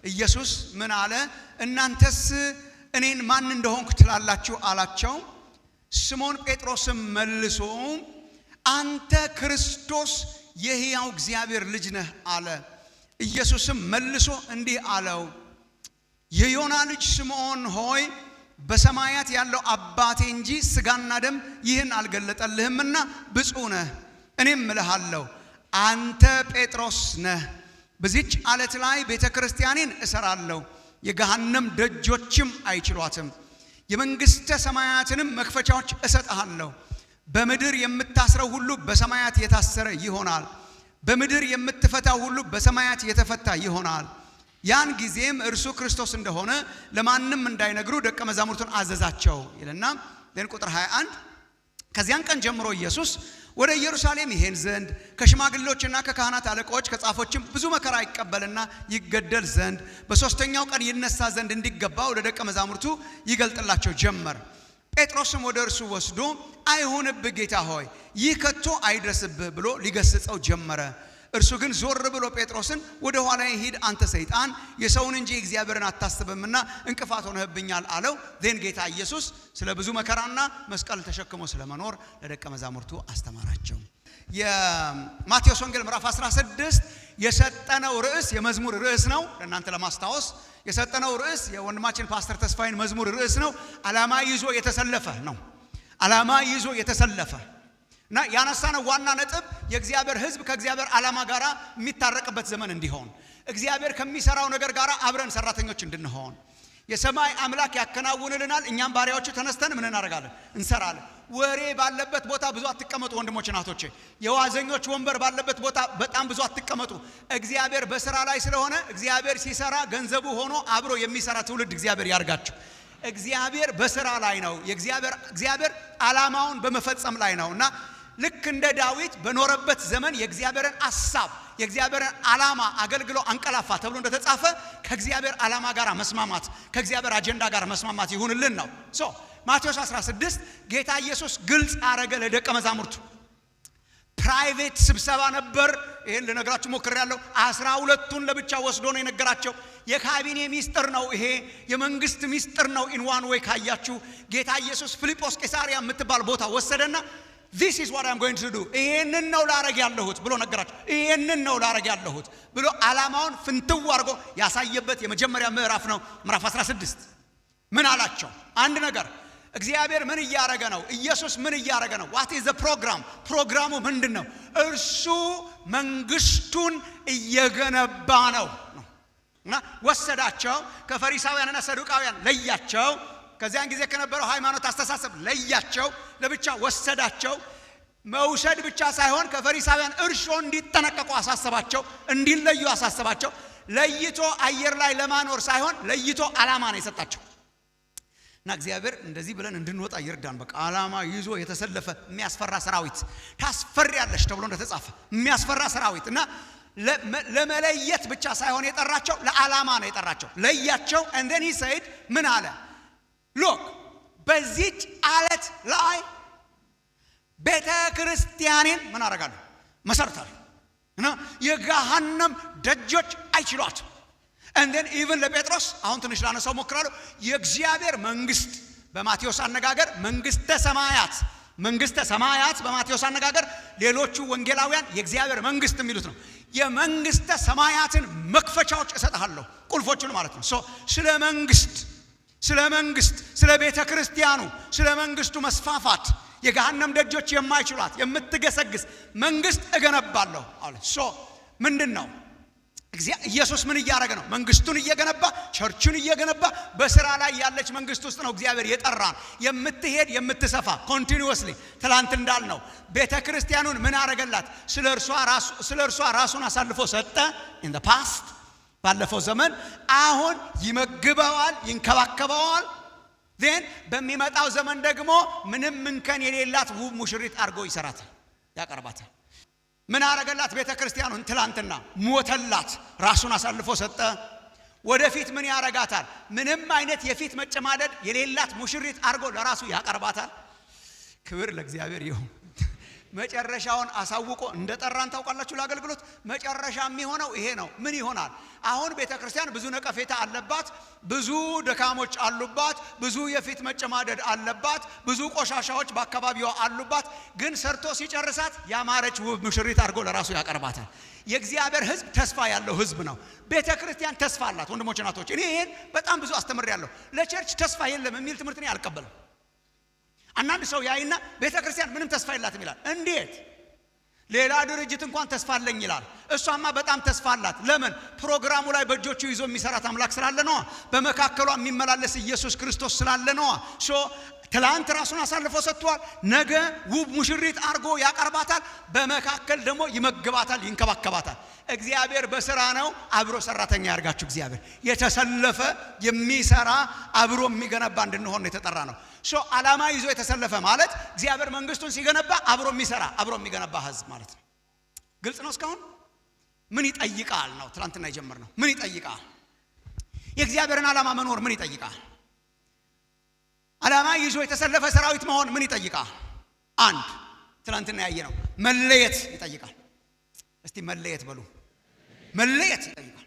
ኢየሱስ ምን አለ? እናንተስ እኔን ማን እንደሆንኩ ትላላችሁ አላቸው። ስምዖን ጴጥሮስም መልሶ አንተ ክርስቶስ የሕያው እግዚአብሔር ልጅ ነህ አለ። ኢየሱስም መልሶ እንዲህ አለው፣ የዮና ልጅ ስምዖን ሆይ በሰማያት ያለው አባቴ እንጂ ሥጋና ደም ይህን አልገለጠልህምና ብፁዕ ነህ። እኔም እልሃለሁ አንተ ጴጥሮስ ነህ፣ በዚች ዓለት ላይ ቤተክርስቲያኔን እሰራለሁ፣ የገሃነም ደጆችም አይችሏትም። የመንግሥተ ሰማያትንም መክፈቻዎች እሰጥሃለሁ። በምድር የምታስረው ሁሉ በሰማያት የታሰረ ይሆናል፣ በምድር የምትፈታው ሁሉ በሰማያት የተፈታ ይሆናል። ያን ጊዜም እርሱ ክርስቶስ እንደሆነ ለማንም እንዳይነግሩ ደቀ መዛሙርቱን አዘዛቸው ይልና ቁጥር 21 ከዚያን ቀን ጀምሮ ኢየሱስ ወደ ኢየሩሳሌም ይሄን ዘንድ ከሽማግሌዎችና ከካህናት አለቆች ከጻፎችም ብዙ መከራ ይቀበልና ይገደል ዘንድ በሶስተኛው ቀን ይነሳ ዘንድ እንዲገባ ወደ ደቀ መዛሙርቱ ይገልጥላቸው ጀመር። ጴጥሮስም ወደ እርሱ ወስዶ አይሁንብህ ጌታ ሆይ ይህ ከቶ አይድረስብህ ብሎ ሊገስጸው ጀመረ። እርሱ ግን ዞር ብሎ ጴጥሮስን ወደ ኋላ ሂድ አንተ ሰይጣን የሰውን እንጂ እግዚአብሔርን አታስብምና እንቅፋት ሆነህብኛል አለው። ጌታ ኢየሱስ ስለ ብዙ መከራና መስቀል ተሸክሞ ስለመኖር ለደቀ መዛሙርቱ አስተማራቸው። የማቴዎስ ወንጌል ምዕራፍ 16 የሰጠነው ርዕስ የመዝሙር ርዕስ ነው። ለእናንተ ለማስታወስ የሰጠነው ርዕስ የወንድማችን ፓስተር ተስፋዬን መዝሙር ርዕስ ነው። ዓላማ ይዞ የተሰለፈ ነው። ዓላማ ይዞ የተሰለፈ እና ያነሳነው ዋና ነጥብ የእግዚአብሔር ሕዝብ ከእግዚአብሔር ዓላማ ጋራ የሚታረቅበት ዘመን እንዲሆን እግዚአብሔር ከሚሰራው ነገር ጋራ አብረን ሰራተኞች እንድንሆን የሰማይ አምላክ ያከናውንልናል። እኛም ባሪያዎቹ ተነስተን ምን እናደርጋለን? እንሰራለን። ወሬ ባለበት ቦታ ብዙ አትቀመጡ ወንድሞች እናቶቼ። የዋዘኞች ወንበር ባለበት ቦታ በጣም ብዙ አትቀመጡ። እግዚአብሔር በስራ ላይ ስለሆነ እግዚአብሔር ሲሰራ ገንዘቡ ሆኖ አብሮ የሚሰራ ትውልድ እግዚአብሔር ያርጋችሁ። እግዚአብሔር በስራ ላይ ነው። እግዚአብሔር ዓላማውን በመፈጸም ላይ ነውና ልክ እንደ ዳዊት በኖረበት ዘመን የእግዚአብሔርን ሐሳብ የእግዚአብሔርን ዓላማ አገልግሎ አንቀላፋ ተብሎ እንደተጻፈ ከእግዚአብሔር ዓላማ ጋር መስማማት ከእግዚአብሔር አጀንዳ ጋር መስማማት ይሁንልን ነው። ማቴዎስ 16 ጌታ ኢየሱስ ግልጽ አረገ ለደቀ መዛሙርቱ። ፕራይቬት ስብሰባ ነበር። ይሄን ልነግራችሁ ሞክሬያለሁ። 12ቱን ለብቻ ወስዶ ነው የነገራቸው። የካቢኔ ሚስጥር ነው ይሄ፣ የመንግስት ሚስጥር ነው። ኢን ዋን ዌይ ካያችሁ ጌታ ኢየሱስ ፊልጶስ ቄሳሪያ የምትባል ቦታ ወሰደና this is what I'm going to do ይሄንን ነው ላረግ ያለሁት ብሎ ነገራቸው። ይሄንን ነው ላረግ ያለሁት ብሎ ዓላማውን ፍንትው አድርጎ ያሳየበት የመጀመሪያ ምዕራፍ ነው። ምዕራፍ 16 ምን አላቸው? አንድ ነገር እግዚአብሔር ምን እያረገ ነው? ኢየሱስ ምን እያረገ ነው? what is the program? ፕሮግራሙ ምንድነው? እርሱ መንግስቱን እየገነባ ነው እና ወሰዳቸው። ከፈሪሳውያንና ሰዱቃውያን ለያቸው። ከዚያን ጊዜ ከነበረው ሃይማኖት አስተሳሰብ ለያቸው፣ ለብቻ ወሰዳቸው። መውሰድ ብቻ ሳይሆን ከፈሪሳውያን እርሾ እንዲጠነቀቁ አሳሰባቸው፣ እንዲለዩ አሳሰባቸው። ለይቶ አየር ላይ ለማኖር ሳይሆን ለይቶ ዓላማ ነው የሰጣቸው። እና እግዚአብሔር እንደዚህ ብለን እንድንወጣ ይርዳን። በቃ ዓላማ ይዞ የተሰለፈ የሚያስፈራ ሰራዊት ታስፈሪያለሽ ተብሎ እንደተጻፈ የሚያስፈራ ሰራዊት እና ለመለየት ብቻ ሳይሆን የጠራቸው ለዓላማ ነው የጠራቸው። ለያቸው። and then he said ምን አለ? ሎክ በዚች ዓለት ላይ ቤተ ክርስቲያኔን ምን አደርጋለሁ? መሰርታለሁ እና የገሃነም ደጆች አይችሏትም። and then even ለጴጥሮስ አሁን ትንሽ ላነሳው ሞክራለሁ። የእግዚአብሔር መንግስት በማቴዎስ አነጋገር መንግስተ ሰማያት በማቴዎስ አነጋገር፣ ሌሎቹ ወንጌላውያን የእግዚአብሔር መንግስት የሚሉት ነው። የመንግስተ ሰማያትን መክፈቻዎች እሰጥሃለሁ፣ ቁልፎቹን ማለት ነው። ስለ መንግስት ስለ ቤተ ክርስቲያኑ ስለ መንግስቱ መስፋፋት የገሃነም ደጆች የማይችሏት የምትገሰግስ መንግስት እገነባለሁ አለ። ምንድነው ኢየሱስ ምን እያረገ ነው? መንግስቱን እየገነባ ቸርቹን እየገነባ በስራ ላይ ያለች መንግስት ውስጥ ነው እግዚአብሔር የጠራን። የምትሄድ የምትሰፋ ኮንቲኒዩስሊ ትላንት እንዳልነው ቤተ ክርስቲያኑን ምን አረገላት? ስለ እርሷ ራሱን አሳልፎ ሰጠ። in the past ባለፈው ዘመን አሁን ይመግበዋል፣ ይንከባከበዋል። then በሚመጣው ዘመን ደግሞ ምንም እንከን የሌላት ውብ ሙሽሪት አርጎ ይሰራታል፣ ያቀርባታል። ምን አረገላት? ቤተ ክርስቲያኑን ትላንትና ሞተላት፣ ራሱን አሳልፎ ሰጠ። ወደፊት ምን ያረጋታል? ምንም አይነት የፊት መጨማደድ የሌላት ሙሽሪት አርጎ ለራሱ ያቀርባታል። ክብር ለእግዚአብሔር ይሁን። መጨረሻውን አሳውቆ እንደጠራን ታውቃላችሁ ለአገልግሎት። መጨረሻ የሚሆነው ይሄ ነው። ምን ይሆናል? አሁን ቤተክርስቲያን ብዙ ነቀፌታ አለባት፣ ብዙ ደካሞች አሉባት፣ ብዙ የፊት መጨማደድ አለባት፣ ብዙ ቆሻሻዎች በአካባቢዋ አሉባት። ግን ሰርቶ ሲጨርሳት ያማረች ውብ ሙሽሪት አድርጎ ለራሱ ያቀርባታል። የእግዚአብሔር ሕዝብ ተስፋ ያለው ሕዝብ ነው። ቤተክርስቲያን ተስፋ አላት። ወንድሞች እናቶች፣ እኔ ይሄን በጣም ብዙ አስተምሬያለሁ። ለቸርች ተስፋ የለም የሚል ትምህርት እኔ አልቀበልም። አንዳንድ ሰው ያይና ቤተክርስቲያን ምንም ተስፋ የላትም ይላል። እንዴት? ሌላ ድርጅት እንኳን ተስፋ አለኝ ይላል። እሷማ በጣም ተስፋ አላት። ለምን? ፕሮግራሙ ላይ በእጆቹ ይዞ የሚሰራት አምላክ ስላለ ነው። በመካከሏ የሚመላለስ ኢየሱስ ክርስቶስ ስላለ ነው። ትላንት ራሱን አሳልፎ ሰጥቷል። ነገ ውብ ሙሽሪት አርጎ ያቀርባታል። በመካከል ደግሞ ይመግባታል፣ ይንከባከባታል። እግዚአብሔር በስራ ነው። አብሮ ሰራተኛ ያርጋችሁ። እግዚአብሔር የተሰለፈ የሚሰራ አብሮ የሚገነባ እንድንሆን የተጠራ ነው። ዓላማ ይዞ የተሰለፈ ማለት እግዚአብሔር መንግስቱን ሲገነባ አብሮ የሚሰራ አብሮ የሚገነባ ህዝብ ማለት ነው። ግልጽ ነው እስካሁን? ምን ይጠይቃል ነው ትላንትና የጀመርነው። ምን ይጠይቃል? የእግዚአብሔርን ዓላማ መኖር ምን ይጠይቃል? ዓላማ ይዞ የተሰለፈ ሰራዊት መሆን ምን ይጠይቃል? አንድ ትላንትና ያየነው መለየት ይጠይቃል። እስቲ መለየት በሉ። መለየት ይጠይቃል።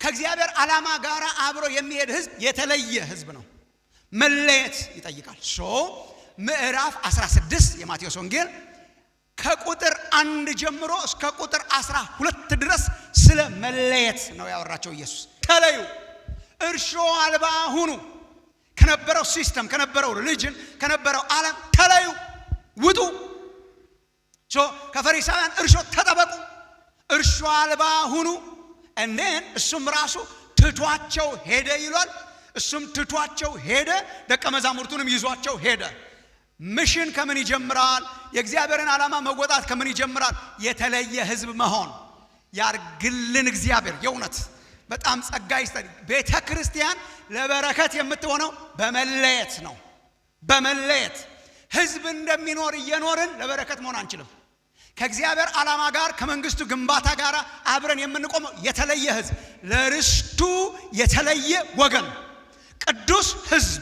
ከእግዚአብሔር ዓላማ ጋር አብሮ የሚሄድ ህዝብ የተለየ ህዝብ ነው። መለየት ይጠይቃል። ምዕራፍ 16 የማቴዎስ ወንጌል ከቁጥር 1 ጀምሮ እስከ ቁጥር 12 ድረስ ስለ መለየት ነው ያወራቸው ኢየሱስ። ተለዩ፣ እርሾ አልባ ሁኑ። ከነበረው ሲስተም፣ ከነበረው ሪሊጅን፣ ከነበረው ዓለም ተለዩ፣ ውጡ። ከፈሪሳውያን እርሾ ተጠበቁ፣ እርሾ አልባ ሁኑ። እንደን እሱም ራሱ ትቷቸው ሄደ ይሏል። እሱም ትቷቸው ሄደ፣ ደቀ መዛሙርቱንም ይዟቸው ሄደ። ሚሽን ከምን ይጀምራል? የእግዚአብሔርን ዓላማ መወጣት ከምን ይጀምራል? የተለየ ህዝብ መሆን ያርግልን እግዚአብሔር። የእውነት በጣም ጸጋ ይስጠን። ቤተ ክርስቲያን ለበረከት የምትሆነው በመለየት ነው። በመለየት ህዝብ እንደሚኖር እየኖርን ለበረከት መሆን አንችልም። ከእግዚአብሔር ዓላማ ጋር ከመንግስቱ ግንባታ ጋር አብረን የምንቆመው የተለየ ህዝብ፣ ለርስቱ የተለየ ወገን፣ ቅዱስ ህዝብ።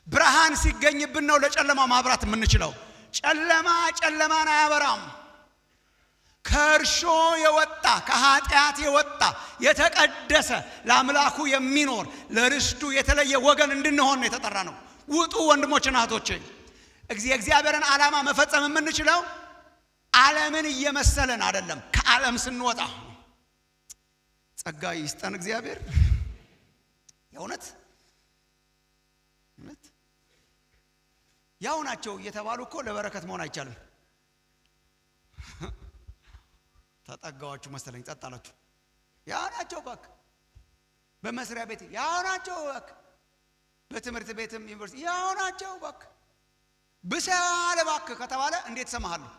ብርሃን ሲገኝብን ነው ለጨለማው ማብራት የምንችለው። ጨለማ ጨለማን አያበራም። ከእርሾ የወጣ ከኃጢአት የወጣ የተቀደሰ ለአምላኩ የሚኖር ለርስቱ የተለየ ወገን እንድንሆን ነው የተጠራ ነው። ውጡ ወንድሞችና እህቶቼ። የእግዚአብሔርን ዓላማ መፈጸም የምንችለው ዓለምን እየመሰለን አይደለም፣ ከዓለም ስንወጣ። ጸጋ ይስጠን እግዚአብሔር። የእውነት ያው ናቸው እየተባሉ እኮ ለበረከት መሆን አይቻልም። ተጠጋዋችሁ መሰለኝ፣ ጸጥ አላችሁ። ያው ናቸው ባክ፣ በመስሪያ ቤት ያው ናቸው ባክ፣ በትምህርት ቤትም ዩኒቨርሲቲ ያው ናቸው ባክ። ብሰዋለ ባክ ከተባለ እንዴት ሰማሃለሁ?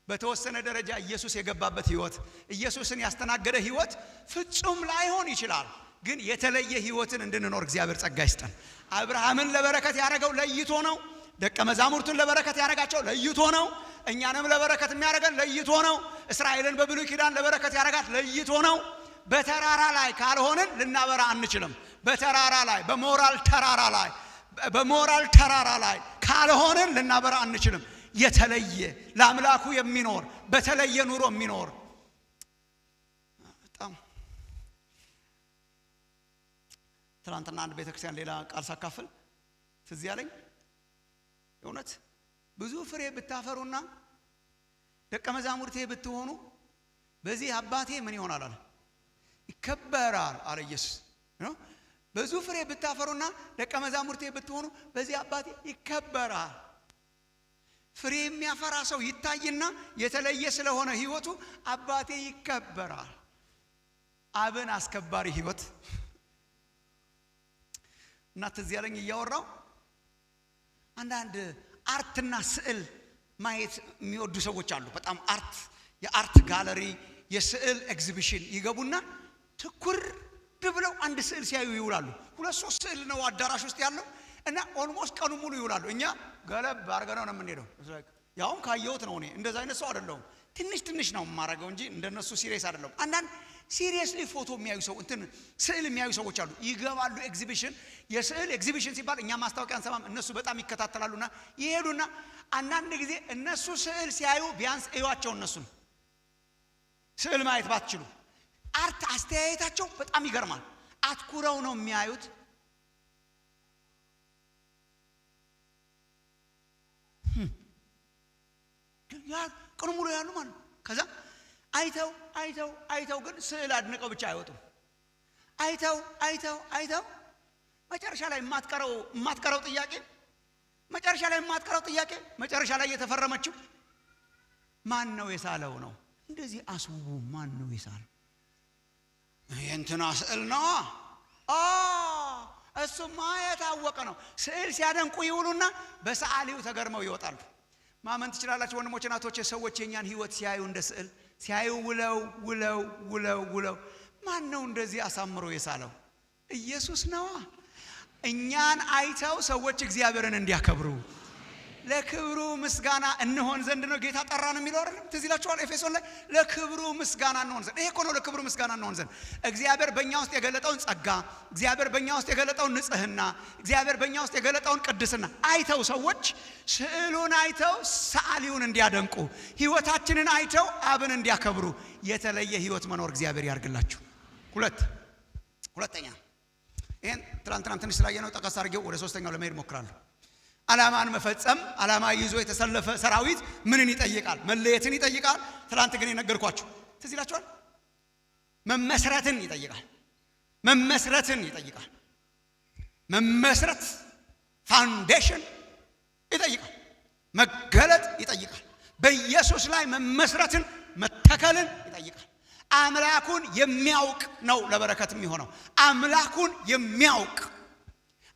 በተወሰነ ደረጃ ኢየሱስ የገባበት ህይወት፣ ኢየሱስን ያስተናገደ ህይወት ፍጹም ላይሆን ይችላል። ግን የተለየ ህይወትን እንድንኖር እግዚአብሔር ጸጋ ይስጠን። አብርሃምን ለበረከት ያደረገው ለይቶ ነው። ደቀ መዛሙርቱን ለበረከት ያደረጋቸው ለይቶ ነው። እኛንም ለበረከት የሚያደርገን ለይቶ ነው። እስራኤልን በብሉይ ኪዳን ለበረከት ያደረጋት ለይቶ ነው። በተራራ ላይ ካልሆንን ልናበራ አንችልም። በተራራ ላይ በሞራል ተራራ ላይ ካልሆንን ልናበራ አንችልም። የተለየ ለአምላኩ የሚኖር በተለየ ኑሮ የሚኖር በጣም ትናንትና አንድ ቤተክርስቲያን ሌላ ቃል ሳካፍል ትዝ ያለኝ የእውነት ብዙ ፍሬ ብታፈሩና ደቀ መዛሙርቴ ብትሆኑ በዚህ አባቴ ምን ይሆናል አለ? ይከበራል አለ ኢየሱስ። ብዙ ፍሬ ብታፈሩና ደቀ መዛሙርቴ ብትሆኑ በዚህ አባቴ ይከበራል። ፍሬ የሚያፈራ ሰው ይታይና የተለየ ስለሆነ ህይወቱ አባቴ ይከበራል። አብን አስከባሪ ህይወት እና ትዝ ያለኝ እያወራው አንዳንድ አርትና ስዕል ማየት የሚወዱ ሰዎች አሉ። በጣም የአርት ጋለሪ የስዕል ኤግዚቢሽን ይገቡና ትኩር ብለው አንድ ስዕል ሲያዩ ይውላሉ። 2-3 ስዕል ነው አዳራሽ ውስጥ ያለው እና ኦልሞስት ቀኑ ሙሉ ይውላሉ። እኛ ገለብ አርገነው ነው የምንሄደው። ያውም ካየሁት ነው። እኔ እንደዛ አይነት ሰው አይደለሁም። ትንሽ ነው የማረገው እንጂ እንደነሱ ሲሪየስ አይደለሁም። አንዳንድ ሲሪየስሊ ፎቶ የሚያዩ ሰው እንትን ስዕል የሚያዩ ሰዎች አሉ። ይገባሉ ኤግዚቢሽን፣ የስዕል ኤግዚቢሽን ሲባል እኛ ማስታወቂያ እንሰማም፣ እነሱ በጣም ይከታተላሉና ይሄዱና አንዳንድ ጊዜ እነሱ ስዕል ሲያዩ ቢያንስ እዩዋቸው። እነሱን ስዕል ማየት ባትችሉ አርት አስተያየታቸው በጣም ይገርማል። አትኩረው ነው የሚያዩት። ያ ቀኑ ሙሉ ያሉ ማለት ነው። ከዛ አይተው ግን ስዕል አድንቀው ብቻ አይወጡም። አይተው መጨረሻ ላይ የማትቀረው ጥያቄ መጨረሻ ላይ የተፈረመችው ማን ነው የሳለው ነው። እንደዚህ አስውቡ ማን ነው የሳለው? የእንትና ስዕል ነው። እሱማ የታወቀ ነው። ስዕል ሲያደንቁ ይውሉና በሰዓሊው ተገርመው ይወጣሉ። ማመን ትችላላችሁ ወንድሞች እናቶች፣ ሰዎች የኛን ህይወት ሲያዩ እንደ ስዕል ሲያዩ ውለው ማን ነው እንደዚህ አሳምሮ የሳለው? ኢየሱስ ነው። እኛን አይተው ሰዎች እግዚአብሔርን እንዲያከብሩ ለክብሩ ምስጋና እንሆን ዘንድ ነው ጌታ ጠራን የሚለው አይደል? ትዝ ይላችኋል ኤፌሶን ላይ ለክብሩ ምስጋና እንሆን ዘንድ። ይሄ እኮ ነው ለክብሩ ምስጋና እንሆን ዘንድ። እግዚአብሔር በእኛ ውስጥ የገለጠውን ጸጋ፣ እግዚአብሔር በእኛ ውስጥ የገለጠውን ንጽህና፣ እግዚአብሔር በእኛ ውስጥ የገለጠውን ቅድስና አይተው ሰዎች ስዕሉን አይተው ሰዓሊውን እንዲያደንቁ፣ ህይወታችንን አይተው አብን እንዲያከብሩ የተለየ ህይወት መኖር እግዚአብሔር ያርግላችሁ። ሁለተኛ ይሄን ትናንትና ትንሽ ስላየነው ጠቀስ አድርጌው ወደ ሶስተኛው ለመሄድ ሞክራለሁ። ዓላማን መፈጸም፣ ዓላማ ይዞ የተሰለፈ ሰራዊት ምንን ይጠይቃል? መለየትን ይጠይቃል። ትናንት ግን የነገርኳችሁ ትዝ ይላችኋል። መመስረትን ይጠይቃል። መመስረት ፋውንዴሽን ይጠይቃል። መገለጥ ይጠይቃል። በኢየሱስ ላይ መመስረትን መተከልን ይጠይቃል። አምላኩን የሚያውቅ ነው ለበረከት የሚሆነው።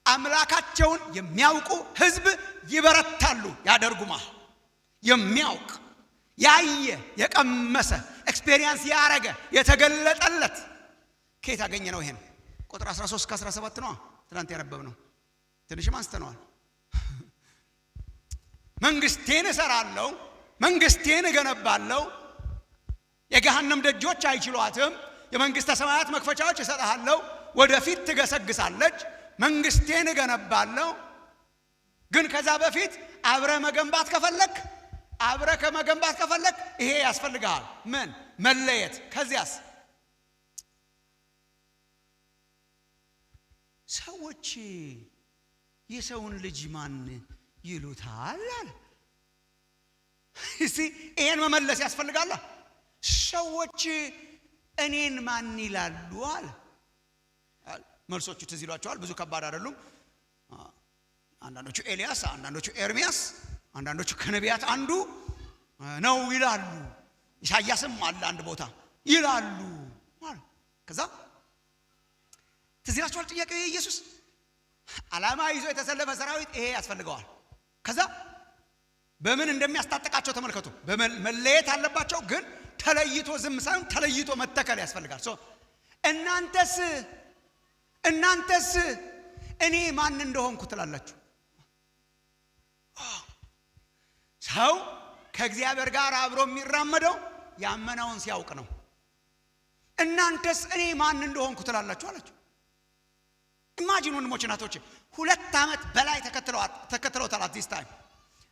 አምላካቸውን የሚያውቁ ህዝብ ይበረታሉ፣ ያደርጉማል። የሚያውቅ ያየ የቀመሰ ኤክስፔሪየንስ ያረገ የተገለጠለት ከየት አገኘ ነው? ይሄን ቁጥር 13 ከ17 ነው ትናንት ያነበብነው። ትንሽም አንስተነዋል። መንግስቴን እሰራለሁ፣ መንግስቴን እገነባለሁ፣ የገሃነም ደጆች አይችሏትም፣ የመንግስተ ሰማያት መክፈቻዎች እሰጥሃለሁ፣ ወደፊት ትገሰግሳለች፣ መንግስቴን እገነባለሁ። ግን ከዛ በፊት አብረ ከመገንባት ከፈለክ ይሄ ያስፈልጋል። ምን? መለየት። ከዚያስ ሰዎች የሰውን ልጅ ማን ይሉታል አለ። እስቲ ይሄን መመለስ ያስፈልጋል። ሰዎች እኔን ማን ይላሉ አለ። መልሶቹ ትዝ ይሏቸዋል። ብዙ ከባድ አይደሉም። አንዳንዶቹ ኤልያስ፣ አንዳንዶቹ ኤርሚያስ፣ አንዳንዶቹ ከነቢያት አንዱ ነው ይላሉ። ኢሳይያስም አለ አንድ ቦታ ይላሉ ማለት። ከዛ ትዝ ይላችኋል ጥያቄው የኢየሱስ ዓላማ ይዞ የተሰለፈ ሰራዊት ይሄ ያስፈልገዋል። ከዛ በምን እንደሚያስታጥቃቸው ተመልከቱ። መለየት አለባቸው፣ ግን ተለይቶ ዝም ሳይሆን ተለይቶ መተከል ያስፈልጋል። እናንተስ እኔ ማን እንደሆንኩ ትላላችሁ? ሰው ከእግዚአብሔር ጋር አብሮ የሚራመደው ያመነውን ሲያውቅ ነው። እናንተስ እኔ ማን እንደሆንኩ ትላላችሁ አላችሁ። ኢማጂን ወንድሞች እናቶች 2 ዓመት በላይ ተከትለውታል። አዲስ ታይም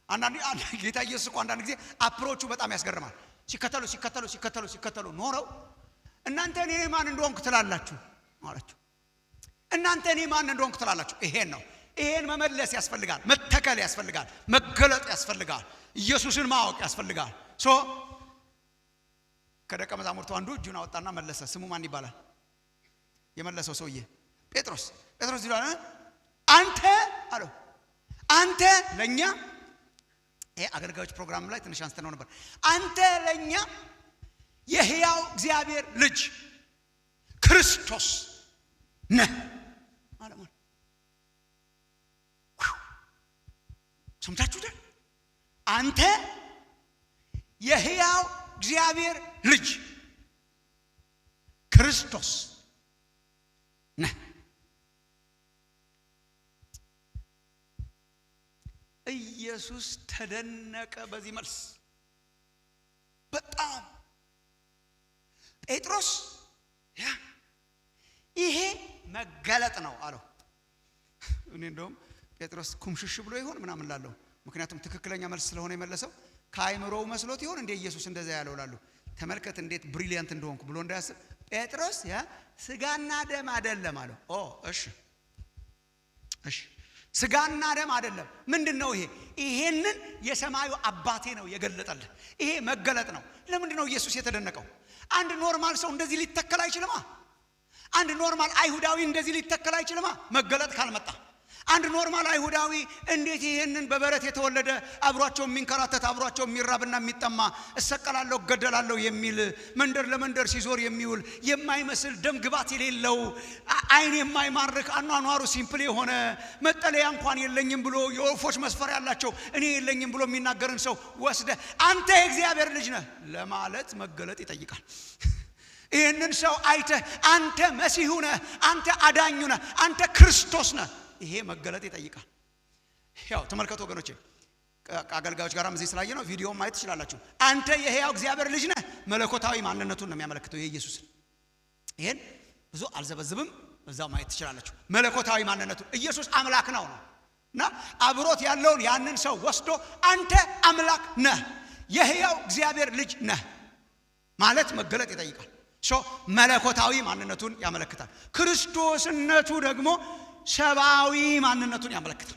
አንዳንድ ጌታ ኢየሱስ እኮ አንዳንድ ጊዜ አፕሮቹ በጣም ያስገርማል። ሲከተሉ ኖረው እናንተ እኔ ማን እንደሆንኩ ትላላችሁ አላችሁ። እናንተ እኔ ማን እንደሆንኩ ትላላችሁ። ይሄን መመለስ ያስፈልጋል። መተከል ያስፈልጋል። መገለጥ ያስፈልጋል። ኢየሱስን ማወቅ ያስፈልጋል። ከደቀ መዛሙርቱ አንዱ እጁን አወጣና መለሰ። ስሙ ማን ይባላል? የመለሰው ሰውዬ ጴጥሮስ ይላል። አንተ ለኛ ይሄ አገልጋዮች ፕሮግራም ላይ ትንሽ አንስተነው ነበር። አንተ ለኛ የሕያው እግዚአብሔር ልጅ ክርስቶስ ነህ አለ። ሰምታችሁታል? አንተ የሕያው እግዚአብሔር ልጅ ክርስቶስ ነህ። ኢየሱስ ተደነቀ በዚህ መልስ። በጣም ጴጥሮስ ይሄ መገለጥ ነው አለው። እኔ እንደውም ጴጥሮስ ኩምሽሽ ብሎ ይሆን ምናምን ላለው ምክንያቱም ትክክለኛ መልስ ስለሆነ የመለሰው ከአይምሮው መስሎት ይሆን እንደ ኢየሱስ እንደዛ ያለው ላሉ ተመልከት እንዴት ብሪሊያንት እንደሆንኩ ብሎ እንዳያስብ ጴጥሮስ ስጋና ደም አይደለም አለው። እሺ ስጋና ደም አይደለም ምንድነው ይሄ? ይሄንን የሰማዩ አባቴ ነው የገለጠልህ። ይሄ መገለጥ ነው። ለምንድነው ኢየሱስ የተደነቀው? አንድ ኖርማል ሰው እንደዚህ ሊተከል አይችልማ። አንድ ኖርማል አይሁዳዊ እንደዚህ ሊተከል አይችልማ መገለጥ ካልመጣ። አንድ ኖርማል አይሁዳዊ እንዴት ይሄንን በበረት የተወለደ አብሯቸው የሚንከራተት አብሯቸው የሚራብና የሚጠማ እሰቀላለሁ ገደላለሁ የሚል መንደር ለመንደር ሲዞር የሚውል የማይመስል ደም ግባት የሌለው አይን የማይማርክ አኗኗሩ ሲምፕል የሆነ መጠለያ እንኳን የለኝም ብሎ የወፎች መስፈሪያ ያላቸው እኔ የለኝም ብሎ የሚናገርን ሰው ወስደ አንተ የእግዚአብሔር ልጅ ነህ ለማለት መገለጥ ይጠይቃል። ይሄንን ሰው አይተ አንተ መሲሁ ነህ፣ አንተ አዳኙ ነህ፣ አንተ ክርስቶስ ነህ፣ ይሄ መገለጥ ይጠይቃል። ያው ተመልከቱ ወገኖቼ ከአገልጋዮች ጋርም እዚህ ስላየ ነው ቪዲዮ ማየት ትችላላችሁ። አንተ የሕያው እግዚአብሔር ልጅ ነህ መለኮታዊ ማንነቱን ነው የሚያመለክተው የኢየሱስ። ይሄን ብዙ አልዘበዝብም እዛው ማየት ትችላላችሁ። መለኮታዊ ማንነቱ ኢየሱስ አምላክ ነውና አብሮት ያለውን ያንን ሰው ወስዶ አንተ አምላክ ነህ የሕያው እግዚአብሔር ልጅ ነህ ማለት መገለጥ ይጠይቃል። መለኮታዊ ማንነቱን ያመለክታል። ክርስቶስነቱ ደግሞ ሰብአዊ ማንነቱን ያመለክታል።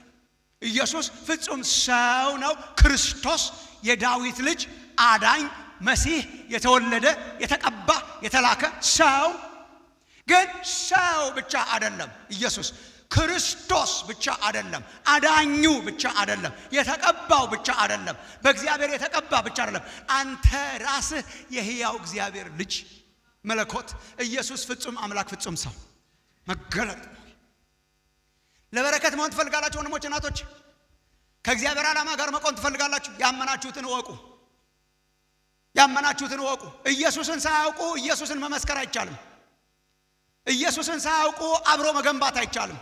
ኢየሱስ ፍጹም ሰው ነው። ክርስቶስ የዳዊት ልጅ አዳኝ መሲህ የተወለደ የተቀባ የተላከ ሰው ግን ሰው ብቻ አይደለም። ኢየሱስ ክርስቶስ ብቻ አይደለም፣ አዳኙ ብቻ አይደለም፣ የተቀባው ብቻ አይደለም፣ በእግዚአብሔር የተቀባ ብቻ አይደለም። አንተ ራስህ የሕያው እግዚአብሔር ልጅ መለኮት ኢየሱስ ፍጹም አምላክ ፍጹም ሰው መገለጥ ነው። ለበረከት መሆን ትፈልጋላችሁ ወንድሞች እናቶች? ከእግዚአብሔር ዓላማ ጋር መቆም ትፈልጋላችሁ? ያመናችሁትን እወቁ። ያመናችሁትን እወቁ። ኢየሱስን ሳያውቁ ኢየሱስን መመስከር አይቻልም። ኢየሱስን ሳያውቁ አብሮ መገንባት አይቻልም።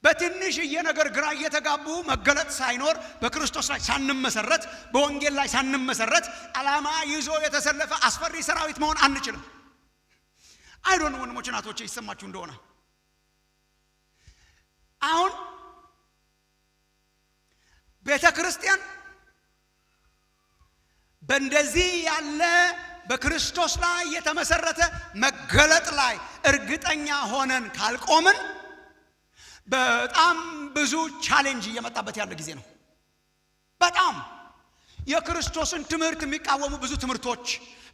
በትንሽዬ ነገር ግራ እየተጋቡ መገለጥ ሳይኖር በክርስቶስ ላይ ሳንመሰረት በወንጌል ላይ ሳንመሰረት ዓላማ ይዞ የተሰለፈ አስፈሪ ሰራዊት መሆን አንችልም። አይዶን ወንድሞች እናቶች ይሰማችሁ እንደሆነ አሁን ቤተክርስቲያን በእንደዚህ ያለ በክርስቶስ ላይ የተመሰረተ መገለጥ ላይ እርግጠኛ ሆነን ካልቆምን በጣም ብዙ ቻሌንጅ እየመጣበት ያለ ጊዜ ነው። በጣም የክርስቶስን ትምህርት የሚቃወሙ ብዙ ትምህርቶች፣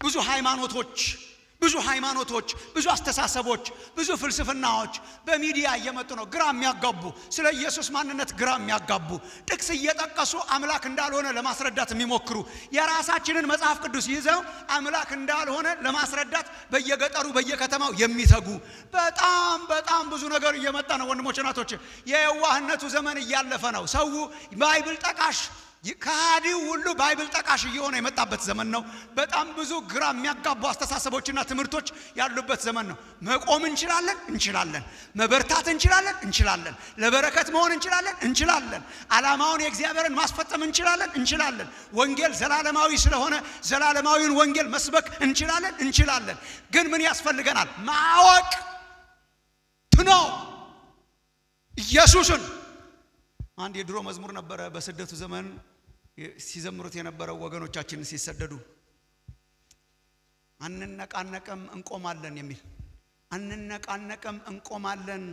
ብዙ ሃይማኖቶች፣ ብዙ አስተሳሰቦች፣ ብዙ ፍልስፍናዎች በሚዲያ እየመጡ ነው። ግራ የሚያጋቡ ስለ ኢየሱስ ማንነት ግራ የሚያጋቡ ጥቅስ እየጠቀሱ አምላክ እንዳልሆነ ለማስረዳት የሚሞክሩ የራሳችንን መጽሐፍ ቅዱስ ይዘው አምላክ እንዳልሆነ ለማስረዳት በየገጠሩ በየከተማው የሚተጉ በጣም ብዙ ነገር እየመጣ ነው። ወንድሞች እናቶች የዋህነቱ ዘመን እያለፈ ነው። ሰው ባይብል ጠቃሽ ከሃዲው ሁሉ ባይብል ጠቃሽ እየሆነ የመጣበት ዘመን ነው። በጣም ብዙ ግራ የሚያጋቡ አስተሳሰቦችና ትምህርቶች ያሉበት ዘመን ነው። መቆም እንችላለን፣ መበርታት እንችላለን፣ ለበረከት መሆን እንችላለን፣ ዓላማውን የእግዚአብሔርን ማስፈጸም እንችላለን። ወንጌል ዘላለማዊ ስለሆነ ዘላለማዊውን ወንጌል መስበክ እንችላለን። ግን ምን ያስፈልገናል? ማወቅ ነው ኢየሱስን። አንድ የድሮ መዝሙር ነበረ በስደቱ ዘመን ሲዘምሩት የነበረው ወገኖቻችን ሲሰደዱ አንነቃነቅም እንቆማለን የሚል። አንነቃነቅም እንቆማለን፣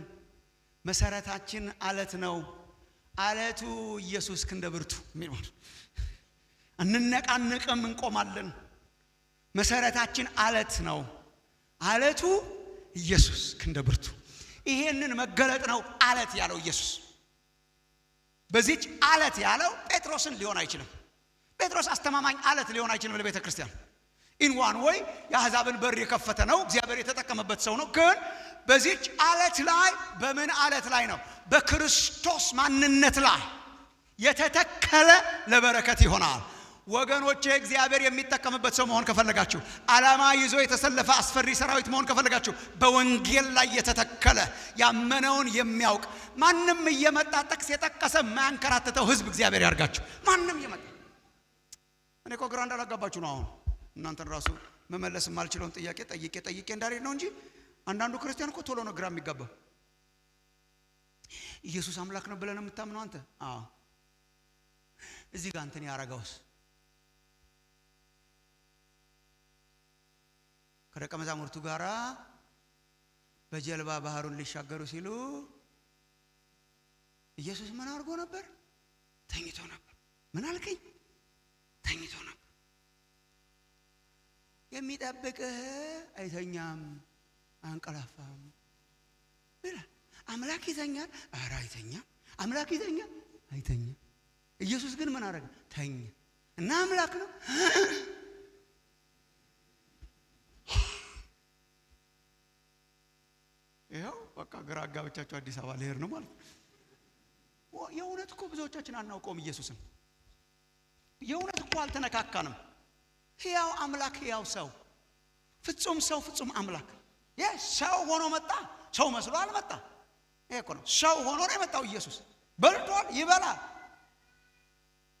መሰረታችን አለት ነው፣ አለቱ ኢየሱስ ክንደ ብርቱ የሚል። አንነቃነቅም እንቆማለን፣ መሰረታችን አለት ነው፣ አለቱ ኢየሱስ ክንደ ብርቱ። ይሄንን መገለጥ ነው አለት ያለው ኢየሱስ። በዚች አለት ያለው ጴጥሮስን ሊሆን አይችልም። ጴጥሮስ አስተማማኝ አለት ሊሆን አይችልም ለቤተ ክርስቲያን። ኢን ዋን ወይ የአሕዛብን በር የከፈተ ነው፣ እግዚአብሔር የተጠቀመበት ሰው ነው። ግን በዚች አለት ላይ በምን አለት ላይ ነው? በክርስቶስ ማንነት ላይ የተተከለ ለበረከት ይሆናል። ወገኖቼ እግዚአብሔር የሚጠቀምበት ሰው መሆን ከፈለጋችሁ፣ ዓላማ ይዞ የተሰለፈ አስፈሪ ሰራዊት መሆን ከፈለጋችሁ በወንጌል ላይ የተተከለ ያመነውን የሚያውቅ ማንም እየመጣ ጥቅስ የጠቀሰ ማንከራተተው ህዝብ እግዚአብሔር ያርጋችሁ። ማንም እየመጣ እኔ እኮ ግራ እንዳላጋባችሁ ነው። አሁን እናንተን ራሱ መመለስ የማልችለውን ጥያቄ ጠይቄ እንዳልሄድ ነው እንጂ አንዳንዱ ክርስቲያን እኮ ቶሎ ነው ግራ የሚጋባው። ኢየሱስ አምላክ ነው ብለህ ነው የምታምነው አንተ? አዎ። እዚህ ጋር አንተን ያረጋውስ ከደቀ መዛሙርቱ ጋራ በጀልባ ባህሩን ሊሻገሩ ሲሉ ኢየሱስ ምን አድርጎ ነበር? ተኝቶ ነበር። ምን አልከኝ? ተኝቶ ነበር። የሚጠብቅህ አይተኛም አንቀላፋም ይላል። አምላክ ይተኛል? ኧረ አይተኛም። አምላክ ይተኛል? አይተኛም። ኢየሱስ ግን ምን አደረገ? ተኛ እና አምላክ ነው። ይኸው በቃ ግራ አጋብቻቸው አዲስ አበባ ልሄድ ነው ማለት ነው። የእውነት እኮ ብዙዎቻችን አናውቀውም ኢየሱስን። የእውነት እኮ አልተነካካንም። ሕያው አምላክ፣ ሕያው ሰው፣ ፍጹም ሰው፣ ፍጹም አምላክ። ሰው ሆኖ መጣ። ሰው መስሎ አልመጣ። ይሄ እኮ ነው ሰው ሆኖ ነው የመጣው ኢየሱስ። በልቷል፣ ይበላል።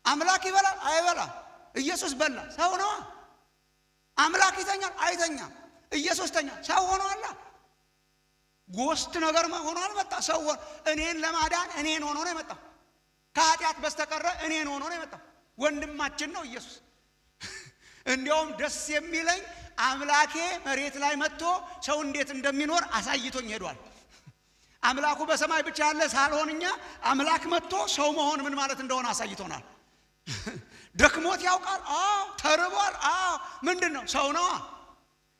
አምላክ ይበላል አይበላም? ኢየሱስ በላ። ሰው ነው። አምላክ ይተኛል አይተኛም? ኢየሱስ ተኛ። ሰው ሆኖ አለ። ጎስት ነገር ሆኖ አልመጣ። ሰው እኔን ለማዳን እኔን ሆኖ ነው የመጣው። ከኃጢአት በስተቀረ እኔን ሆኖ ነው የመጣው። ወንድማችን ነው ኢየሱስ። እንዲያውም ደስ የሚለኝ አምላኬ መሬት ላይ መጥቶ ሰው እንዴት እንደሚኖር አሳይቶኝ ሄዷል። አምላኩ በሰማይ ብቻ ያለ ሳልሆንኛ አምላክ መጥቶ ሰው መሆን ምን ማለት እንደሆነ አሳይቶናል። ደክሞት ያውቃል። አዎ። ተርቧል። አዎ። ምንድነው? ሰው ነው።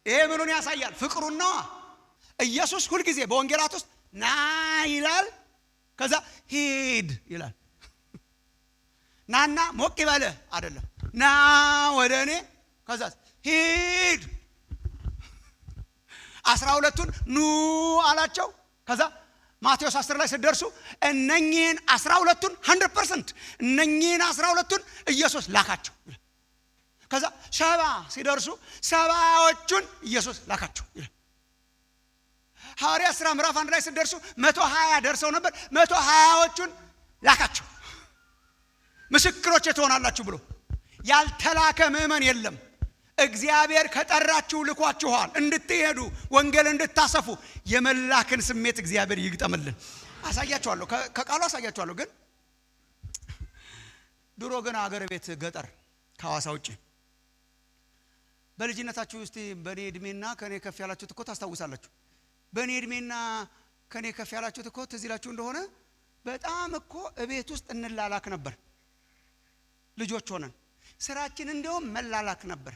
ይሄ ምኑን ያሳያል? ፍቅሩን ነው። ኢየሱስ ሁሉ ጊዜ በወንጌላት ውስጥ ና ይላል፣ ከዛ ሂድ ይላል። ናና ሞቅ ይበልህ አይደለም። ና ወደ እኔ፣ ከዛ ሂድ። 12ቱን ኑ አላቸው። ከዛ ማቴዎስ 10 ላይ ሲደርሱ እነኚህን 12ቱን 100% እነኚህን 12ቱን ኢየሱስ ላካቸው። ከዛ 70 ሲደርሱ 70ዎቹን ኢየሱስ ላካቸው። ሐዋርያት ሥራ ምዕራፍ 1 ላይ ሲደርሱ 120 ደርሰው ነበር። 120ዎቹን ላካቸው። ምስክሮች ትሆናላችሁ ብሎ ያልተላከ ምእመን የለም። እግዚአብሔር ከጠራችሁ ልኳችኋል እንድትሄዱ ወንጌል እንድታሰፉ። የመላክን ስሜት እግዚአብሔር ይግጠምልን። አሳያችኋለሁ፣ ከቃሉ አሳያችኋለሁ። ግን ድሮ ግን አገር ቤት ገጠር ከሐዋሳ ውጪ በልጅነታችሁ እስቲ በኔ እድሜና ከኔ ከፍ ያላችሁት እኮ ታስታውሳላችሁ። በኔ እድሜና ከኔ ከፍ ያላችሁት እኮ ትዝ ይላችሁ እንደሆነ በጣም እኮ እቤት ውስጥ እንላላክ ነበር። ልጆች ሆነን ስራችን እንደውም መላላክ ነበር።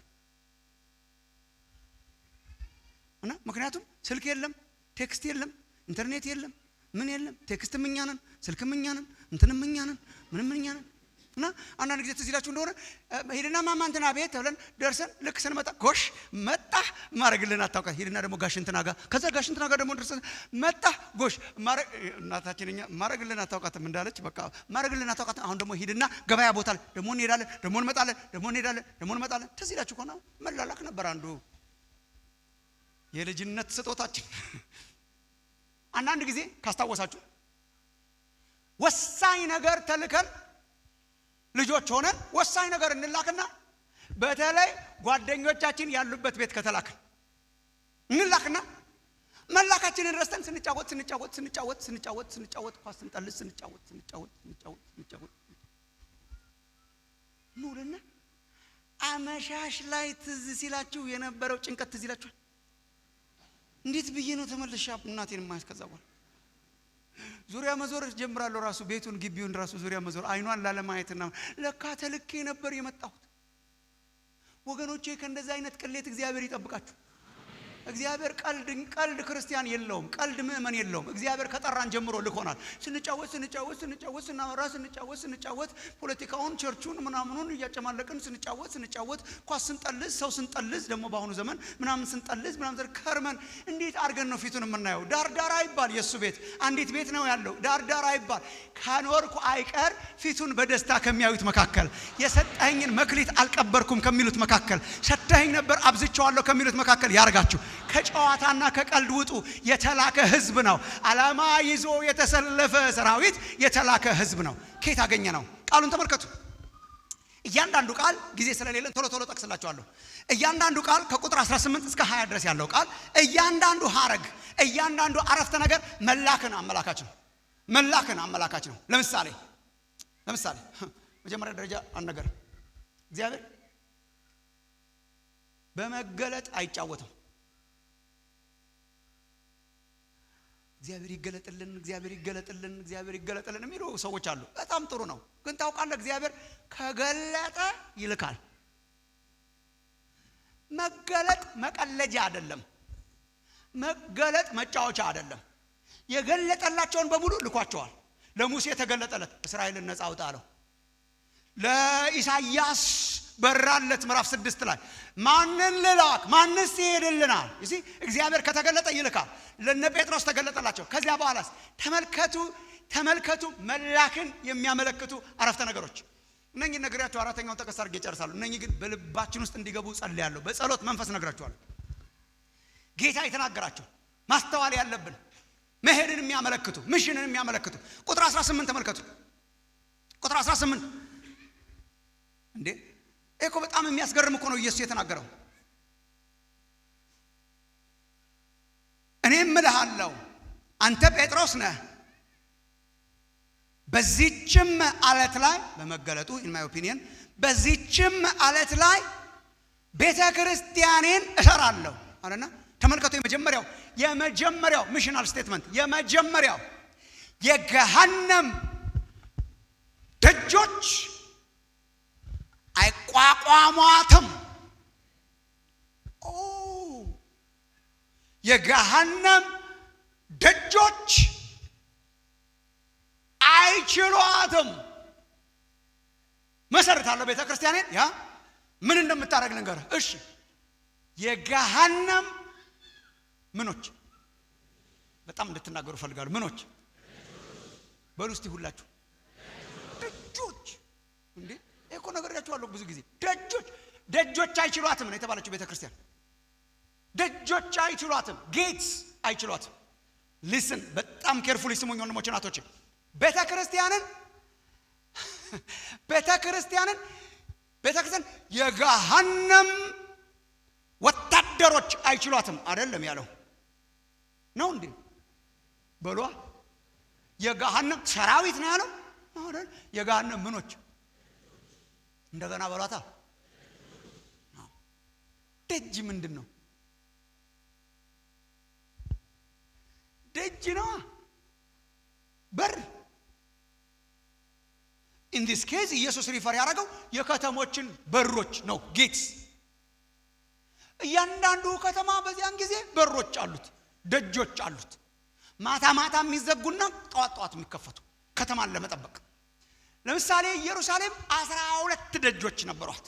እና ምክንያቱም ስልክ የለም፣ ቴክስት የለም፣ ኢንተርኔት የለም፣ ምን የለም። ቴክስትም እኛ ነን፣ ስልክም እኛ ነን፣ እንትንም እኛ ነን፣ ምንም እኛ ነን። እና አንዳንድ ጊዜ ትዝ ይላችሁ እንደሆነ ሄድና ማማ እንትና ቤት ተብለን ደርሰን ልክ ስንመጣ ጎሽ መጣ ማረግልን አታውቃት። ሄድና ደግሞ ጋሽ እንትና ጋር፣ ከዛ ጋሽ እንትና ጋር ደግሞ ደርሰን መጣ ጎሽ እናታችን እኛ ማረግልን አታውቃትም እንዳለች በቃ ማረግልን አታውቃትም። አሁን ደግሞ ሄድና ገበያ ቦታ ላይ ደግሞ እንሄዳለን፣ ደግሞ እንመጣለን፣ ደግሞ እንሄዳለን፣ ደግሞ እንመጣለን። ትዝ ይላችሁ ከሆነ መላላክ ነበር አንዱ የልጅነት ስጦታችን። አንዳንድ ጊዜ ካስታወሳችሁ ወሳኝ ነገር ተልከን ልጆች ሆነን ወሳኝ ነገር እንላክና በተለይ ጓደኞቻችን ያሉበት ቤት ከተላክን እንላክና መላካችንን ረስተን ስንጫወት ኳስ ስንጠልስ ስንጫወት ኑርና አመሻሽ ላይ ትዝ ሲላችሁ የነበረው ጭንቀት ትዝ ይላችኋል። እንዴት ብዬ ነው ተመልሼ እናቴን ማያስ ከዛ በኋላ ዙሪያ መዞር ጀምራለሁ። ራሱ ቤቱን ግቢውን ራሱ ዙሪያ መዞር አይኗን ላለማየትና ለካ ተልኬ ነበር የመጣሁት። ወገኖቼ ከእንደዛ አይነት ቅሌት እግዚአብሔር ይጠብቃችሁ። እግዚአብሔር ቀልድ ክርስቲያን የለውም፣ ቀልድ ምእመን የለውም። እግዚአብሔር ከጠራን ጀምሮ ልኮናል። ስንጫወት ስናወራ ስንጫወት ፖለቲካውን ቸርቹን ምናምኑን እያጨማለቅን ስንጫወት ኳስ ስንጠልዝ ሰው ስንጠልዝ ደግሞ በአሁኑ ዘመን ምናምን ስንጠልዝ ምናምን ከርመን እንዴት አድርገን ነው ፊቱን የምናየው? ዳርዳር አይባል የሱ ቤት አንዲት ቤት ነው ያለው። ዳርዳር አይባል ካኖርኩ አይቀር ፊቱን በደስታ ከሚያዩት መካከል፣ የሰጠኸኝን መክሊት አልቀበርኩም ከሚሉት መካከል፣ ሰጠኸኝ ነበር አብዝቼዋለሁ ከሚሉት መካከል ያርጋችሁ። ከጨዋታና ከቀልድ ውጡ። የተላከ ህዝብ ነው። ዓላማ ይዞ የተሰለፈ ሰራዊት የተላከ ህዝብ ነው። ከየት አገኘ ነው? ቃሉን ተመልከቱ። እያንዳንዱ ቃል ጊዜ ስለሌለን ቶሎ ጠቅስላችኋለሁ። እያንዳንዱ ቃል ከቁጥር 18 እስከ 20 ድረስ ያለው ቃል እያንዳንዱ ሐረግ እያንዳንዱ አረፍተ ነገር መላክን አመላካች ነው። ለምሳሌ መጀመሪያ ደረጃ አንድ ነገር እግዚአብሔር በመገለጥ አይጫወትም። እግዚአብሔር ይገለጥልን የሚሉ ሰዎች አሉ። በጣም ጥሩ ነው። ግን ታውቃለህ እግዚአብሔር ከገለጠ ይልካል። መገለጥ መቀለጃ አይደለም። መገለጥ መጫወቻ አይደለም። የገለጠላቸውን በሙሉ ልኳቸዋል። ለሙሴ ተገለጠለት፣ እስራኤልን ነፃ አውጣ አለው። ለኢሳይያስ በራለት ምዕራፍ 6 ላይ ማንን ልላክ ማንስ ይሄድልናል? እሺ እግዚአብሔር ከተገለጠ ይልካል። ለነ ጴጥሮስ ተገለጠላቸው። ከዚያ በኋላስ ተመልከቱ መላክን የሚያመለክቱ አረፍተ ነገሮች። እነኚህ ነግሬያችሁ አራተኛውን ጠቀስ አድርጌ እጨርሳለሁ። እነኚህ ግን በልባችን ውስጥ እንዲገቡ ጸልያለሁ። በጸሎት መንፈስ ነግራችኋለሁ። ጌታ የተናገራቸው ማስተዋል ያለብን መሄድን የሚያመለክቱ ሚሽንን የሚያመለክቱ ቁጥር 18 ተመልከቱ። ቁጥር 18 እንዴ እኮ በጣም የሚያስገርም እኮ ነው ኢየሱስ የተናገረው። እኔም እልሃለሁ አንተ ጴጥሮስ ነህ፣ በዚህችም አለት ላይ በመገለጡ in my opinion በዚህችም አለት ላይ ቤተ ክርስቲያኔን እሰራለሁ አለና ተመልከቱ። የመጀመሪያው ሚሽናል ስቴትመንት የመጀመሪያው የገሃነም ደጆች አይቋቋሟትም። የገሃነም ደጆች አይችሏትም። መሰረታለሁ ቤተ ክርስቲያኔን ያ ምን እንደምታደርግ ልንገርህ። እሺ የገሃነም ምኖች በጣም እንድትናገሩ ፈልጋለሁ። ምኖች በሉ እስቲ ሁላችሁ ደጆች። እንዴ እኮ ነግሬያችኋለሁ ብዙ ጊዜ ደጆች አይችሏትም ነው የተባለችው ቤተ ክርስቲያን። ደጆች አይችሏትም፣ ጌትስ አይችሏትም። ሊስን በጣም ኬርፉሊ ስሙኝ ወንድሞች እናቶች። ቤተ ክርስቲያን የገሃነም ወታደሮች አይችሏትም አይደለም ያለው ነው እንዴ? በሏ የገሃነም ሰራዊት ነው ያለው አይደል? የገሃነም ምኖች እንደገና በሏታ። ደጅ ምንድን ነው? ደጅ ነው በር። in this case ኢየሱስ ሪፈር ያደረገው የከተሞችን በሮች ነው፣ ጌትስ። እያንዳንዱ ከተማ በዚያን ጊዜ በሮች አሉት፣ ደጆች አሉት። ማታ የሚዘጉና ጠዋት የሚከፈቱ ከተማን ለመጠበቅ። ለምሳሌ ኢየሩሳሌም 12 ደጆች ነበሯት።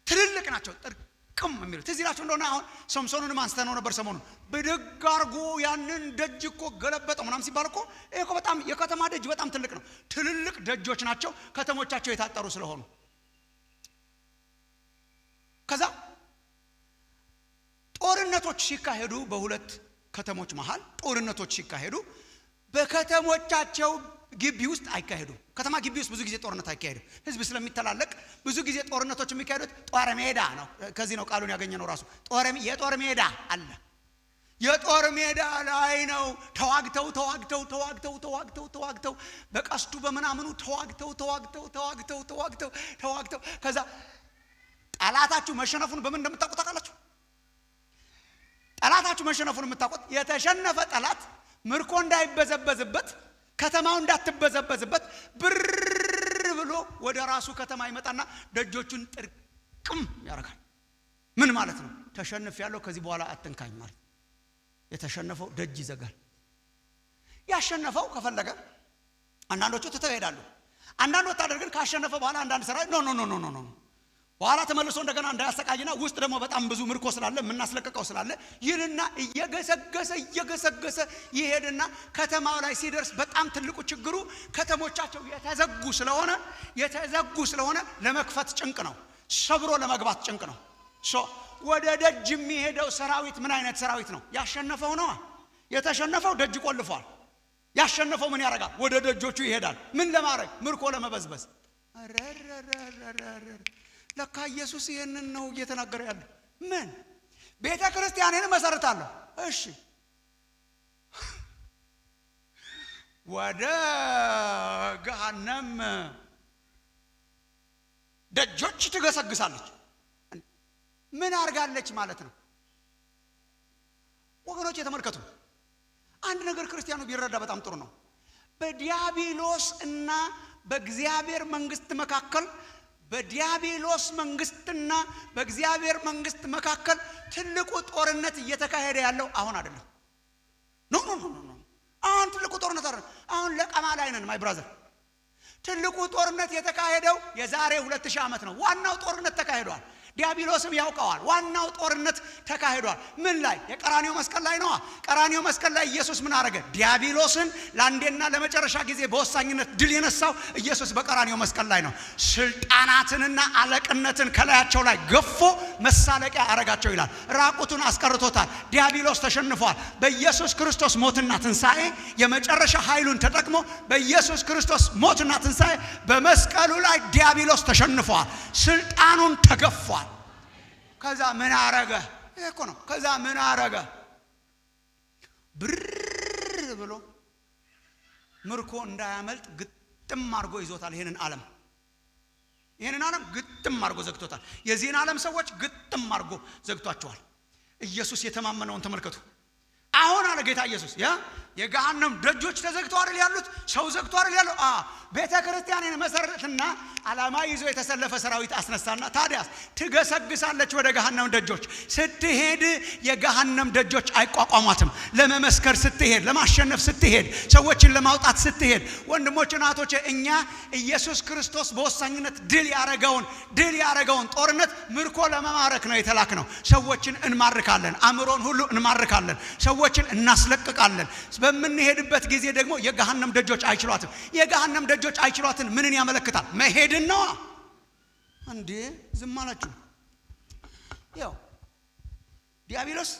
ትልልቅ ናቸው፣ ጥርቅም የሚሉት እዚህ ናቸው። እንደሆነ አሁን ሶምሶንን አንስተነው ነበር ሰሞኑን። በደግ አድርጎ ያንን ደጅ እኮ ገለበጠው ምናምን ሲባል እኮ ይሄ እኮ በጣም የከተማ ደጅ በጣም ትልቅ ነው። ትልልቅ ደጆች ናቸው፣ ከተሞቻቸው የታጠሩ ስለሆኑ። ከዛ ጦርነቶች ሲካሄዱ በሁለት ከተሞች መሃል ጦርነቶች ሲካሄዱ በከተሞቻቸው ግቢ ውስጥ አይካሄዱ። ከተማ ግቢ ውስጥ ብዙ ጊዜ ጦርነት አይካሄድም። ህዝብ ስለሚተላለቅ ብዙ ጊዜ ጦርነቶች የሚካሄዱት ጦር ሜዳ ነው። ከዚህ ነው ቃሉን ያገኘነው ራሱ። የጦር ሜዳ አለ። የጦር ሜዳ ላይ ነው ተዋግተው በቀስቱ በመናምኑ ተዋግተው ከዛ ጠላታችሁ መሸነፉን በምን እንደምታውቁ ታውቃላችሁ? ጠላታችሁ መሸነፉን የምታውቁት የተሸነፈ ጠላት ምርኮ እንዳይበዘበዝበት ከተማው እንዳትበዘበዝበት ብር ብሎ ወደ ራሱ ከተማ ይመጣና ደጆቹን ጥርቅም ያደርጋል። ምን ማለት ነው? ተሸንፍ ያለው ከዚህ በኋላ አትንካኝ ማለት። የተሸነፈው ደጅ ይዘጋል። ያሸነፈው ከፈለገ አንዳንዶቹ ትተው ይሄዳሉ። አንዳንድ ወታደር ግን ካሸነፈ በኋላ አንዳንድ ሰራዊት ኖ በኋላ ተመልሶ እንደገና እንዳያሰቃይና ውስጥ ደግሞ በጣም ብዙ ምርኮ ስላለ የምናስለቀቀው ስላለ ይልና እየገሰገሰ ይሄድና ከተማው ላይ ሲደርስ በጣም ትልቁ ችግሩ ከተሞቻቸው የተዘጉ ስለሆነ ለመክፈት ጭንቅ ነው። ሰብሮ ለመግባት ጭንቅ ነው። ወደ ደጅ የሚሄደው ሰራዊት ምን አይነት ሰራዊት ነው? ያሸነፈው ነው። የተሸነፈው ደጅ ቆልፏል። ያሸነፈው ምን ያደርጋል? ወደ ደጆቹ ይሄዳል። ምን ለማድረግ? ምርኮ ለመበዝበዝ። ለካ ኢየሱስ ይሄንን ነው እየተናገረ ያለው። ምን ቤተ ክርስቲያንን መሰረታለሁ? እሺ ወደ ገሃነም ደጆች ትገሰግሳለች። ምን አርጋለች ማለት ነው? ወገኖች የተመልከቱ። አንድ ነገር ክርስቲያኑ ቢረዳ በጣም ጥሩ ነው። በዲያብሎስ እና በእግዚአብሔር መንግስት መካከል በዲያብሎስ መንግስትና በእግዚአብሔር መንግስት መካከል ትልቁ ጦርነት እየተካሄደ ያለው አሁን አይደለም። ኖ አሁን ትልቁ ጦርነት አይደለም። አሁን ለቀማ ላይ ነን ማይ ብራዘር። ትልቁ ጦርነት የተካሄደው የዛሬ 2000 ዓመት ነው። ዋናው ጦርነት ተካሂዷል። ዲያብሎስም ያውቀዋል። ዋናው ጦርነት ተካሂዷል። ምን ላይ? የቀራንዮ መስቀል ላይ ነው። ቀራንዮ መስቀል ላይ ኢየሱስ ምን አረገ? ዲያብሎስን ለአንዴና ለመጨረሻ ጊዜ በወሳኝነት ድል የነሳው ኢየሱስ በቀራንዮ መስቀል ላይ ነው። ስልጣናትንና አለቅነትን ከላያቸው ላይ ገፎ መሳለቂያ አረጋቸው ይላል። ራቁቱን አስቀርቶታል። ዲያብሎስ ተሸንፏል። በኢየሱስ ክርስቶስ ሞትና ትንሣኤ የመጨረሻ ኃይሉን ተጠቅሞ በኢየሱስ ክርስቶስ ሞትና ትንሣኤ በመስቀሉ ላይ ዲያብሎስ ተሸንፏል። ስልጣኑን ተገፏል። ከዛ ምን አረገ? ይሄ እኮ ነው። ከዛ ምን አረገ? ብር ብሎ ምርኮ እንዳያመልጥ ግጥም አድርጎ ይዞታል። ይሄንን ዓለም ግጥም አድርጎ ዘግቶታል። የዚህን ዓለም ሰዎች ግጥም አድርጎ ዘግቷቸዋል። ኢየሱስ የተማመነውን ተመልከቱ። አሁን አለ ጌታ ኢየሱስ የገሃነም ደጆች ተዘግተው አይደል ያሉት? ሰው ዘግቶ አይደል ያለው? ቤተ ክርስቲያንን መሰረትና ዓላማ ይዞ የተሰለፈ ሰራዊት አስነሳና ታዲያስ ትገሰግሳለች ወደ ገሃነም ደጆች። ስትሄድ የገሃነም ደጆች አይቋቋሟትም። ለመመስከር ስትሄድ፣ ለማሸነፍ ስትሄድ፣ ሰዎችን ለማውጣት ስትሄድ፣ ወንድሞች እናቶች፣ እኛ ኢየሱስ ክርስቶስ በወሳኝነት ድል ያረገውን ጦርነት ምርኮ ለመማረክ ነው የተላክነው። ሰዎችን እንማርካለን። አእምሮን ሁሉ እንማርካለን። ሰዎችን እናስለቅቃለን። በምንሄድበት ጊዜ ደግሞ የገሃነም ደጆች አይችሏትም። የገሃነም ደጆች አይችሏትን ምንን ያመለክታል? መሄድን ነው። እንዴ ዝም አላችሁ? ያው ዲያብሎስ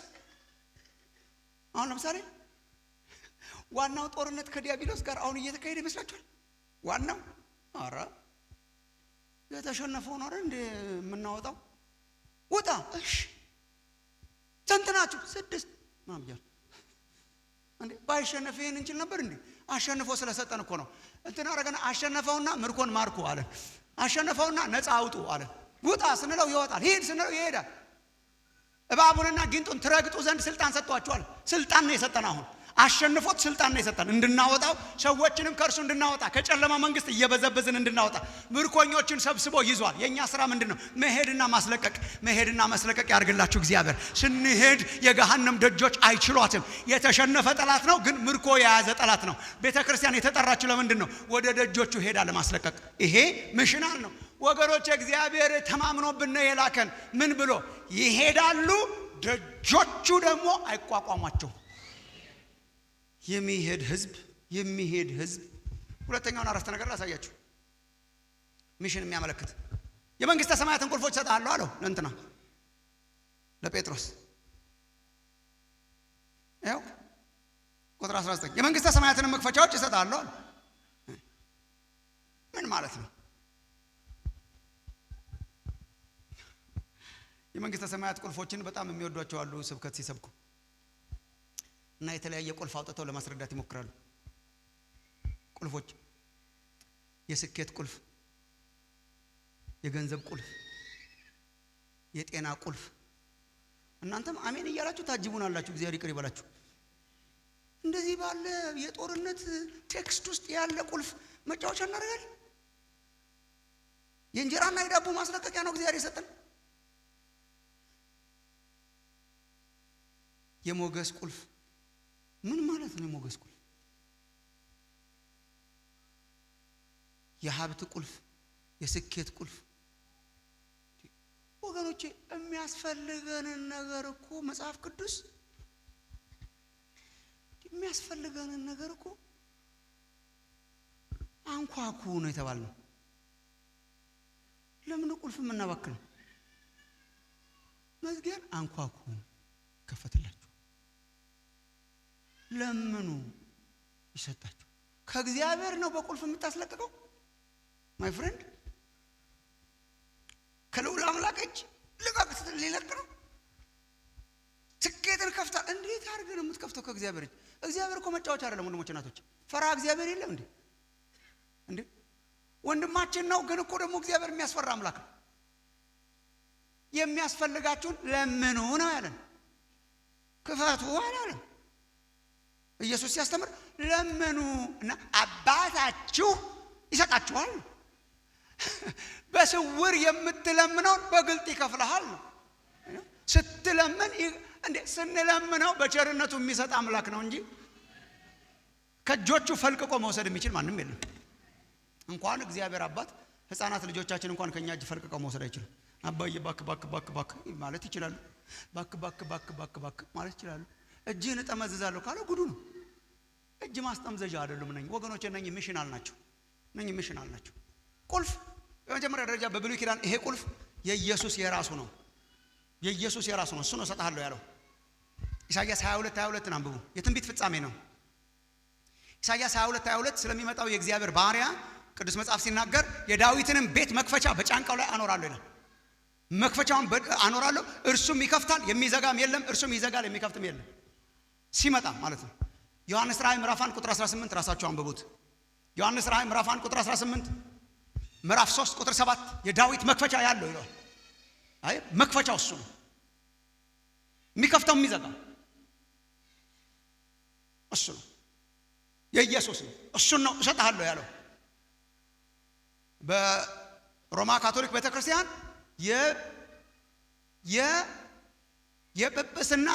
አሁን ለምሳሌ ዋናው ጦርነት ከዲያብሎስ ጋር አሁን እየተካሄደ ይመስላችኋል? ዋናው አረ የተሸነፈው ነው እንዴ የምናወጣው? ውጣ። እሺ ተንተናችሁ 6 ማምጃል እንዴ ባይሸነፍ ይሄን እንችል ነበር እንዴ? አሸንፎ ስለሰጠን እኮ ነው። እንትና አረጋና አሸነፈውና ምርኮን ማርኩ አለ። አሸነፈውና ነፃ አውጡ አለ። ውጣ ስንለው ይወጣል፣ ሂድ ስንለው ይሄዳል። እባቡንና ጊንጡን ትረግጡ ዘንድ ስልጣን ሰጥቷቸዋል። ስልጣን ነው የሰጠን። አሁን አሸንፎት ስልጣን ነው የሰጠን እንድናወጣው፣ ሰዎችንም ከእርሱ እንድናወጣ፣ ከጨለማ መንግስት እየበዘበዝን እንድናወጣ ምርኮኞችን ሰብስቦ ይዟል። የኛ ስራ ምንድነው? መሄድና ማስለቀቅ ያርግላችሁ እግዚአብሔር። ስንሄድ የገሃነም ደጆች አይችሏትም። የተሸነፈ ጠላት ነው፣ ግን ምርኮ የያዘ ጠላት ነው። ቤተክርስቲያን የተጠራችው ለምንድን ነው? ወደ ደጆቹ ሄዳ ለማስለቀቅ። ይሄ ሚሽናል ነው ወገኖች። እግዚአብሔር ተማምኖብን ነው የላከን። ምን ብሎ? ይሄዳሉ፣ ደጆቹ ደግሞ አይቋቋሟቸው። የሚሄድ ህዝብ ሁለተኛውን አረፍተ ነገር ላሳያችሁ። ሚሽን የሚያመለክት የመንግስተ ሰማያትን ቁልፎች ሰጣለሁ አለው ለእንትና ለጴጥሮስ። ያው ቁጥር 19 የመንግስተ ሰማያትን መክፈቻዎች ይሰጣለሁ አለ። ምን ማለት ነው? የመንግስተ ሰማያት ቁልፎችን በጣም የሚወዷቸው አሉ ስብከት ሲሰብኩ እና የተለያየ ቁልፍ አውጥተው ለማስረዳት ይሞክራሉ። ቁልፎች የስኬት ቁልፍ፣ የገንዘብ ቁልፍ፣ የጤና ቁልፍ። እናንተም አሜን እያላችሁ ታጅቡናላችሁ። እግዚአብሔር ይቅር ይበላችሁ። እንደዚህ ባለ የጦርነት ቴክስት ውስጥ ያለ ቁልፍ መጫወቻ እናደርጋለን። የእንጀራና የዳቦ ማስለቀቂያ ነው እግዚአብሔር የሰጠን። የሞገስ ቁልፍ ምን ማለት ነው? የሞገስ ቁልፍ፣ የሀብት ቁልፍ፣ የስኬት ቁልፍ። ወገኖቼ የሚያስፈልገንን ነገር እኮ መጽሐፍ ቅዱስ የሚያስፈልገንን ነገር እኮ አንኳኩ ነው የተባልነው። ለምን ቁልፍ የምናባክነው? መዝጊያን አንኳኩ ከፈትላችሁ፣ ለምኑ ይሰጣችሁ። ከእግዚአብሔር ነው በቁልፍ የምታስለቅቀው ማይ ፍሬንድ። ከልዑል አምላክ እጅ ልቀቅ ስትል ሊለቅ ነው። ትኬትን ከፍታ እንዴት አድርገህ ነው የምትከፍተው ከእግዚአብሔር እጅ? እግዚአብሔር እኮ መጫወቻ አይደለም ወንድሞች እናቶች። ፈራ እግዚአብሔር የለም እንዴ? ወንድማችን ነው፣ ግን እኮ ደግሞ እግዚአብሔር የሚያስፈራ አምላክ ነው። የሚያስፈልጋችሁን ለምኑ ነው ያለን፣ ክፈቱ አላለም። ኢየሱስ ሲያስተምር ለምኑ እና አባታችሁ ይሰጣችኋል። በስውር የምትለምነውን በግልጥ ይከፍልሃል ነው። ስትለምን እንዴ ስንለምነው በቸርነቱ የሚሰጥ አምላክ ነው እንጂ ከእጆቹ ፈልቅቆ መውሰድ የሚችል ማንም የለም። እንኳን እግዚአብሔር አባት ህፃናት ልጆቻችን እንኳን ከኛ እጅ ፈልቅቀው መውሰድ አይችሉም። አባዬ ባክ ባክ ባክ ባክ ማለት ይችላሉ። ባክ ባክ ባክ ባክ ባክ ማለት ይችላሉ። እጅህን እጠመዝዛለሁ ካለ ጉዱ ነው። እጅ ማስጠምዘዣ አይደሉም ነኝ ወገኖች። እነኚህ ሚሽናል ናቸው። ቁልፍ በመጀመሪያ ደረጃ በብሉይ ኪዳን ይሄ ቁልፍ የኢየሱስ የራሱ ነው። እሱ ነው ሰጣለሁ ያለው። ኢሳይያስ 22:22 አንብቡ። የትንቢት ፍጻሜ ነው። ኢሳይያስ 22:22 ስለሚመጣው የእግዚአብሔር ባሪያ ቅዱስ መጽሐፍ ሲናገር የዳዊትንም ቤት መክፈቻ በጫንቃው ላይ አኖራለሁ ይላል። መክፈቻውን አኖራለሁ፣ እርሱም ይከፍታል፣ የሚዘጋም የለም። እርሱም ይዘጋል፣ የሚከፍትም የለም። ሲመጣ ማለት ነው። ዮሐንስ ራእይ ምዕራፍ 1 ቁጥር 18 ራሳቸው አንብቡት። ዮሐንስ ራእይ ምዕራፍ 1 ቁጥር 18፣ ምዕራፍ 3 ቁጥር 7 የዳዊት መክፈቻ ያለው ይላል። አይ መክፈቻው እሱ ነው። የሚከፍተው የሚዘጋው እሱ ነው። የኢየሱስ ነው። እሱን ነው እሰጥሃለሁ ያለው። በሮማ ካቶሊክ ቤተክርስቲያን የጵጵስና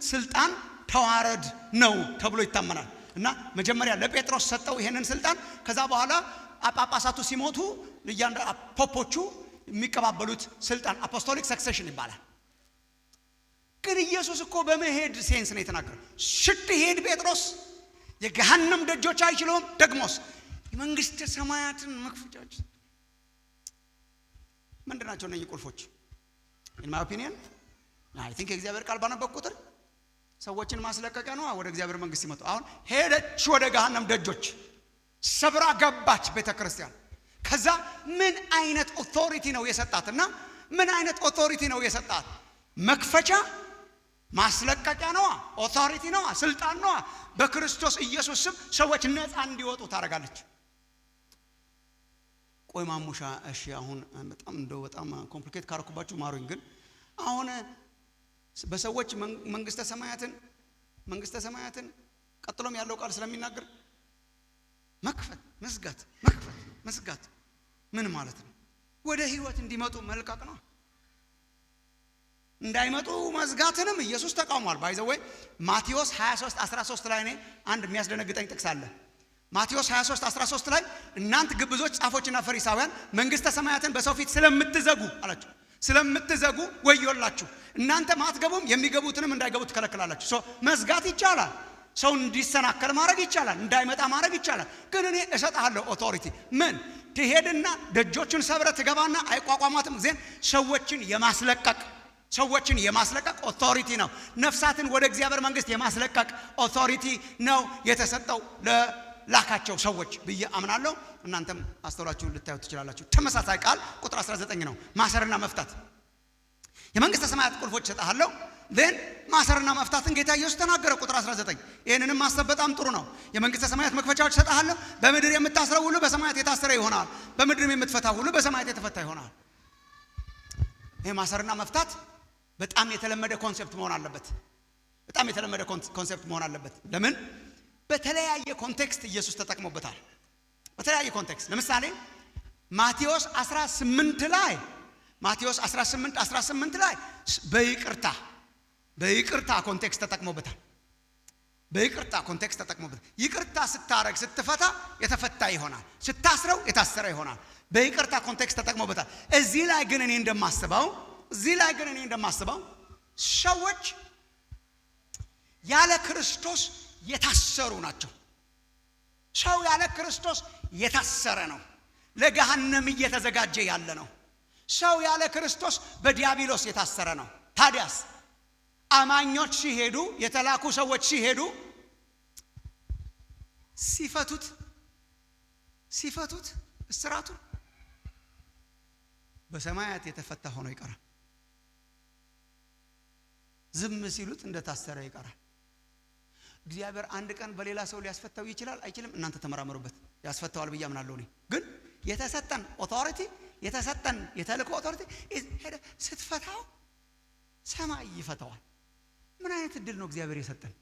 ስልጣን ተዋረድ ነው ተብሎ ይታመናል። እና መጀመሪያ ለጴጥሮስ ሰጠው ይሄንን ስልጣን። ከዛ በኋላ ጳጳሳቱ ሲሞቱ ፖፖቹ የሚቀባበሉት ስልጣን አፖስቶሊክ ሰክሴሽን ይባላል። ግን ኢየሱስ እኮ በመሄድ ሴንስ ነው የተናገረው። ስትሄድ ጴጥሮስ የገሃነም ደጆች አይችሉም፣ ደግሞስ የመንግስተ ሰማያትን መክፈቻዎች ምንድናቸው? እነዚህ ቁልፎች in my opinion I think የእግዚአብሔር ቃል ባነበብኩ ቁጥር ሰዎችን ማስለቀቂያ ነው ወደ እግዚአብሔር መንግስት ሲመጡ። አሁን ሄደች ወደ ገሃነም ደጆች ሰብራ ገባች ቤተክርስቲያን። ከዛ ምን አይነት ኦቶሪቲ ነው የሰጣትና ምን አይነት ኦቶሪቲ ነው የሰጣት? መክፈቻ ማስለቀቂያ ነው፣ ኦቶሪቲ ነው፣ ስልጣን ነው። በክርስቶስ ኢየሱስ ስም ሰዎች ነፃ እንዲወጡ ታደርጋለች። ቆይ ማሙሻ እሺ፣ አሁን በጣም ኮምፕሊኬት ካረኩባችሁ ማሩኝ። ግን አሁን በሰዎች መንግስተ ሰማያትን ቀጥሎም ያለው ቃል ስለሚናገር መክፈት መዝጋት ምን ማለት ነው? ወደ ህይወት እንዲመጡ መልቀቅ ነው። እንዳይመጡ መዝጋትንም ኢየሱስ ተቃውሟል። ባይ ዘ ወይ ማቴዎስ 23:13 ላይ እኔ አንድ የሚያስደነግጠኝ ጥቅስ አለ። ማቴዎስ 23:13 ላይ እናንተ ግብዞች ጻፎችና ፈሪሳውያን መንግስተ ሰማያትን በሰው ፊት ስለምትዘጉ አላችሁ፣ ስለምትዘጉ ወዮላችሁ፣ እናንተ ማትገቡም የሚገቡትንም እንዳይገቡ ትከለክላላችሁ። መዝጋት ይቻላል። ሰው እንዲሰናከል ማድረግ ይቻላል፣ እንዳይመጣ ማድረግ ይቻላል። ግን እኔ እሰጣለሁ ኦቶሪቲ። ምን ትሄድና ደጆችን ሰብረ ትገባና አይቋቋማትም። ዜን ሰዎችን የማስለቀቅ ኦቶሪቲ ነው። ነፍሳትን ወደ እግዚአብሔር መንግስት የማስለቀቅ ኦቶሪቲ ነው የተሰጠው ለላካቸው ሰዎች ብዬ አምናለሁ። እናንተም አስተውላችሁ ልታዩት ትችላላችሁ። ተመሳሳይ ቃል ቁጥር 19 ነው። ማሰርና መፍታት የመንግስተ ሰማያት ቁልፎች እሰጥሃለሁ። then ማሰርና መፍታትን ጌታ ኢየሱስ ተናገረ። ቁጥር 19 ይሄንንም ማሰብ በጣም ጥሩ ነው። የመንግስተ ሰማያት መክፈቻዎች እሰጥሃለሁ። በምድር የምታስረው ሁሉ በሰማያት የታሰረ ይሆናል፣ በምድርም የምትፈታው ሁሉ በሰማያት የተፈታ ይሆናል። ይሄ ማሰርና መፍታት በጣም የተለመደ ኮንሴፕት መሆን አለበት። ለምን? በተለያየ ኮንቴክስት ኢየሱስ ተጠቅሞበታል። በተለያየ ኮንቴክስት ለምሳሌ ማቴዎስ 18 ላይ በይቅርታ ኮንቴክስት ተጠቅሞበታል። ይቅርታ ስታረግ ስትፈታ የተፈታ ይሆናል፣ ስታስረው የታሰረ ይሆናል። በይቅርታ ኮንቴክስት ተጠቅሞበታል። እዚህ ላይ ግን እኔ እንደማስበው ሰዎች ያለ ክርስቶስ የታሰሩ ናቸው። ሰው ያለ ክርስቶስ የታሰረ ነው፣ ለገሃነም እየተዘጋጀ ያለ ነው። ሰው ያለ ክርስቶስ በዲያብሎስ የታሰረ ነው። ታዲያስ አማኞች ሲሄዱ፣ የተላኩ ሰዎች ሲሄዱ ሲፈቱት እስራቱን በሰማያት የተፈታ ሆኖ ይቀራል። ዝም ሲሉት እንደታሰረ ይቀራል። እግዚአብሔር አንድ ቀን በሌላ ሰው ሊያስፈታው ይችላል አይችልም? እናንተ ተመራመሩበት። ያስፈታዋል ብዬ አምናለሁ እኔ። ግን የተሰጠን ኦቶሪቲ የተሰጠን የተልእኮ ኦቶሪቲ ሄደ ስትፈታው ሰማይ ይፈታዋል። ምን አይነት እድል ነው እግዚአብሔር የሰጠን?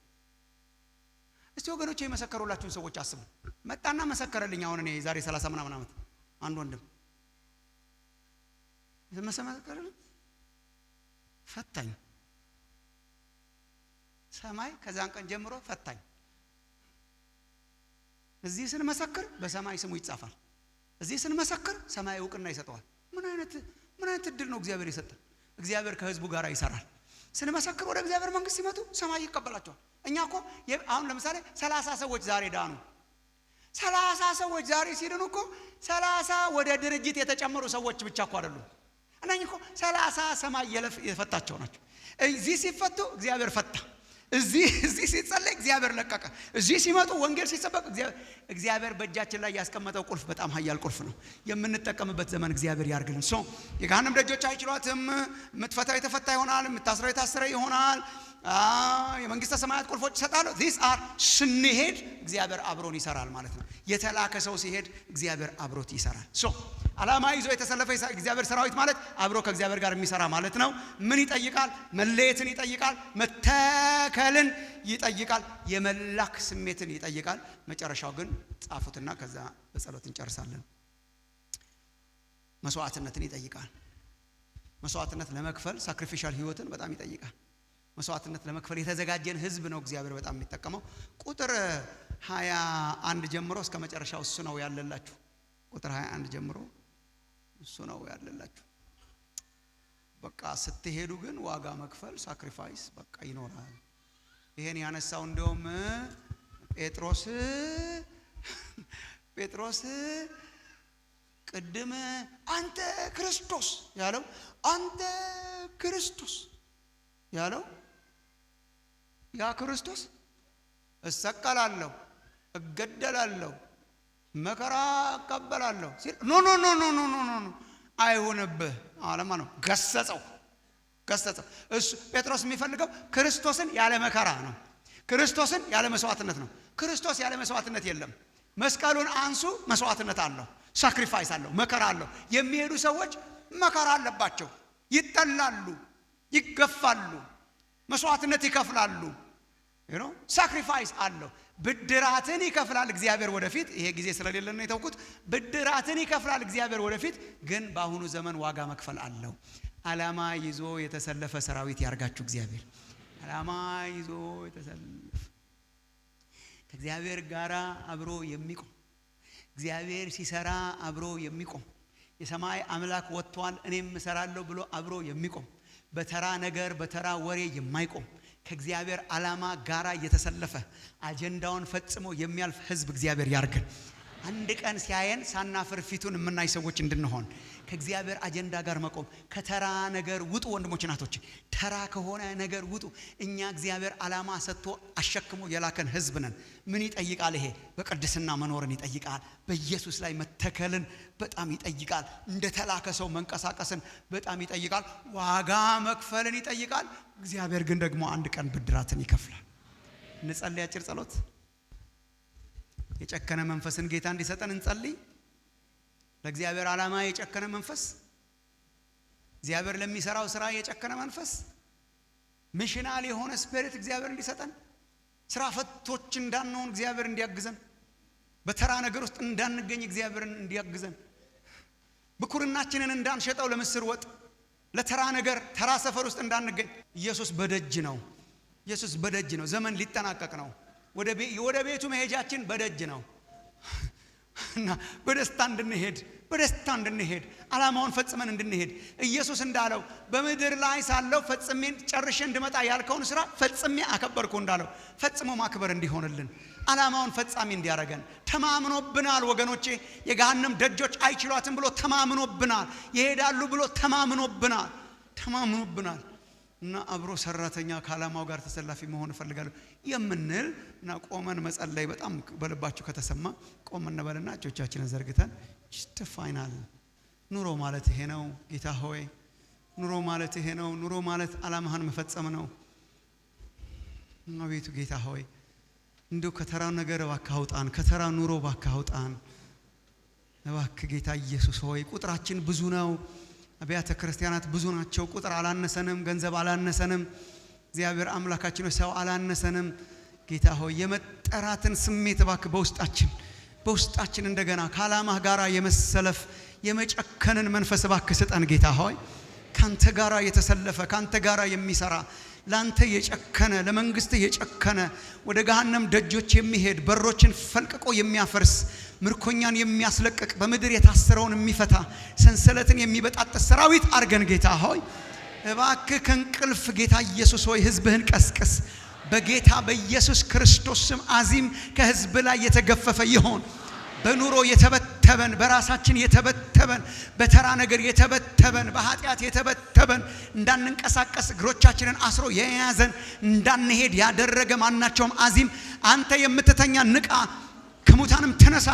እስቲ ወገኖቼ የመሰከሩላችሁን ሰዎች አስቡ። መጣና መሰከረልኝ። አሁን እኔ ዛሬ 30 ምናምን ዓመት አንድ ወንድም መሰከረልኝ፣ ፈታኝ። ሰማይ ከዛን ቀን ጀምሮ ፈታኝ። እዚህ ስንመሰክር በሰማይ ስሙ ይጻፋል። እዚህ ስንመሰክር ሰማይ እውቅና ይሰጠዋል። ምን አይነት እድል ነው እግዚአብሔር የሰጠን? እግዚአብሔር ከህዝቡ ጋር ይሰራል። ስንመሰክር ወደ እግዚአብሔር መንግስት ሲመጡ ሰማይ ይቀበላቸዋል። እኛ እኮ አሁን ለምሳሌ 30 ሰዎች ዛሬ ዳኑ። 30 ሰዎች ዛሬ ሲድኑ እኮ 30 ወደ ድርጅት የተጨመሩ ሰዎች ብቻ እኮ አይደሉም። እነኚህ እኮ 30 ሰማይ የፈታቸው ናቸው። እዚህ ሲፈቱ እግዚአብሔር ፈታ። እዚህ ሲጸለይ እግዚአብሔር ለቀቀ። እዚህ ሲመጡ ወንጌል ሲሰበክ እግዚአብሔር በእጃችን ላይ ያስቀመጠው ቁልፍ በጣም ኃያል ቁልፍ ነው። የምንጠቀምበት ዘመን እግዚአብሔር ያርግልን። የገሃነም ደጆች አይችሏትም። የምትፈታው የተፈታ ይሆናል። የምታስረው የታሰረ ይሆናል። የመንግስተ ሰማያት ቁልፎች ይሰጣሉ። ዚስ አር ስንሄድ እግዚአብሔር አብሮን ይሰራል ማለት ነው። የተላከ ሰው ሲሄድ እግዚአብሔር አብሮት ይሰራል። ዓላማ ይዞ የተሰለፈ እግዚአብሔር ሰራዊት ማለት አብሮ ከእግዚአብሔር ጋር የሚሰራ ማለት ነው። ምን ይጠይቃል? መለየትን ይጠይቃል። መተከልን ይጠይቃል። የመላክ ስሜትን ይጠይቃል። መጨረሻው ግን ጻፉትና ከዛ በጸሎት እንጨርሳለን። መስዋዕትነትን ይጠይቃል። መስዋዕትነት ለመክፈል ሳክሪፊሻል ህይወትን በጣም ይጠይቃል። መስዋዕትነት ለመክፈል የተዘጋጀን ህዝብ ነው እግዚአብሔር በጣም የሚጠቀመው። ቁጥር 21 ጀምሮ እስከ መጨረሻው እሱ ነው ያለላችሁ። ቁጥር 21 ጀምሮ እሱ ነው ያለላችሁ። በቃ ስትሄዱ ግን ዋጋ መክፈል ሳክሪፋይስ በቃ ይኖራል። ይሄን ያነሳው እንደውም ጴጥሮስ ቅድም አንተ ክርስቶስ ያለው ያ ክርስቶስ እሰቀላለሁ፣ እገደላለሁ፣ መከራ እቀበላለሁ ሲል ኖ አይሆንብህ አለማ ነው። ገሰጸው። እሱ ጴጥሮስ የሚፈልገው ክርስቶስን ያለ መከራ ነው። ክርስቶስን ያለ መስዋዕትነት ነው። ክርስቶስ ያለ መስዋዕትነት የለም። መስቀሉን አንሱ፣ መስዋዕትነት አለው፣ ሳክሪፋይስ አለው፣ መከራ አለው። የሚሄዱ ሰዎች መከራ አለባቸው። ይጠላሉ፣ ይገፋሉ፣ መስዋዕትነት ይከፍላሉ። ሳክሪፋይስ አለው። ብድራትን ይከፍላል እግዚአብሔር ወደፊት። ይሄ ጊዜ ስለሌለ ነው የተውኩት። ብድራትን ይከፍላል እግዚአብሔር ወደፊት። ግን በአሁኑ ዘመን ዋጋ መክፈል አለው። ዓላማ ይዞ የተሰለፈ ሰራዊት ያርጋችሁ እግዚአብሔር። ዓላማ ይዞ የተሰለፈ ከእግዚአብሔር ጋር አብሮ የሚቆም እግዚአብሔር ሲሰራ አብሮ የሚቆም የሰማይ አምላክ ወጥቷል እኔም እሰራለሁ ብሎ አብሮ የሚቆም በተራ ነገር በተራ ወሬ የማይቆም ከእግዚአብሔር ዓላማ ጋራ የተሰለፈ አጀንዳውን ፈጽሞ የሚያልፍ ህዝብ እግዚአብሔር ያርገን። አንድ ቀን ሲያየን ሳናፍር ፊቱን የምናይ ሰዎች እንድንሆን ከእግዚአብሔር አጀንዳ ጋር መቆም። ከተራ ነገር ውጡ ወንድሞች እናቶች፣ ተራ ከሆነ ነገር ውጡ። እኛ እግዚአብሔር ዓላማ ሰጥቶ አሸክሞ የላከን ህዝብ ነን። ምን ይጠይቃል? ይሄ በቅድስና መኖርን ይጠይቃል። በኢየሱስ ላይ መተከልን በጣም ይጠይቃል። እንደ ተላከ ሰው መንቀሳቀስን በጣም ይጠይቃል። ዋጋ መክፈልን ይጠይቃል። እግዚአብሔር ግን ደግሞ አንድ ቀን ብድራትን ይከፍላል። እንጸልይ አጭር ጸሎት። የጨከነ መንፈስን ጌታ እንዲሰጠን እንጸልይ። ለእግዚአብሔር ዓላማ የጨከነ መንፈስ፣ እግዚአብሔር ለሚሰራው ስራ የጨከነ መንፈስ፣ ሚሽናል የሆነ ስፒሪት እግዚአብሔር እንዲሰጠን፣ ስራ ፈቶች እንዳንሆን እግዚአብሔር እንዲያግዘን፣ በተራ ነገር ውስጥ እንዳንገኝ እግዚአብሔር እንዲያግዘን፣ ብኩርናችንን እንዳንሸጠው ለምስር ወጥ ለተራ ነገር ተራ ሰፈር ውስጥ እንዳንገኝ። ኢየሱስ በደጅ ነው። ኢየሱስ በደጅ ነው። ዘመን ሊጠናቀቅ ነው። ወደ ቤቱ መሄጃችን በደጅ ነው እና በደስታ እንድንሄድ ዓላማውን ፈጽመን እንድንሄድ ኢየሱስ እንዳለው በምድር ላይ ሳለው ፈጽሜ ጨርሼ እንድመጣ ያልከውን ስራ ፈጽሜ አከበርኩ እንዳለው ፈጽሞ ማክበር እንዲሆንልን ዓላማውን ፈጻሚ እንዲያረገን ተማምኖብናል። ወገኖቼ የገሃነም ደጆች አይችሏትም ብሎ ተማምኖብናል። ይሄዳሉ ብሎ ተማምኖብናል እና አብሮ ሰራተኛ ከዓላማው ጋር ተሰላፊ መሆን እፈልጋለሁ የምንል እና ቆመን መጸለይ በጣም በልባችሁ ከተሰማ ቆመን እንበልና እጆቻችንን ዘርግተን ፋይናል ኑሮ ማለት ይሄ ነው ጌታ ሆይ ኑሮ ማለት ይሄ ነው ኑሮ ማለት ዓላማህን መፈጸም ነው አቤቱ ጌታ ሆይ እንደው ከተራው ነገር እባክህ አውጣን ከተራው ኑሮ እባክህ አውጣን እባክህ ጌታ ኢየሱስ ሆይ ቁጥራችን ብዙ ነው አብያተ ክርስቲያናት ብዙ ናቸው ቁጥር አላነሰንም ገንዘብ አላነሰንም እግዚአብሔር አምላካችን ሰው አላነሰንም ጌታ ሆይ የመጠራትን ስሜት እባክህ በውስጣችን እንደገና ከዓላማህ ጋራ የመሰለፍ የመጨከንን መንፈስ እባክህ ስጠን ጌታ ሆይ ካንተ ጋራ የተሰለፈ ካንተ ጋራ የሚሰራ ላንተ የጨከነ ለመንግስት የጨከነ ወደ ገሃነም ደጆች የሚሄድ በሮችን ፈልቅቆ የሚያፈርስ ምርኮኛን የሚያስለቅቅ በምድር የታሰረውን የሚፈታ ሰንሰለትን የሚበጣጥስ ሰራዊት አርገን ጌታ ሆይ እባክህ ከንቅልፍ ጌታ ኢየሱስ ሆይ ህዝብህን ቀስቅስ በጌታ በኢየሱስ ክርስቶስ ስም አዚም ከህዝብ ላይ የተገፈፈ ይሆን በኑሮ የተበተበን በራሳችን የተበተበን በተራ ነገር የተበተበን በኃጢአት የተበተበን እንዳንንቀሳቀስ እግሮቻችንን አስሮ የያዘን እንዳንሄድ ያደረገ ማናቸውም አዚም አንተ የምትተኛ ንቃ ከሙታንም ተነሳ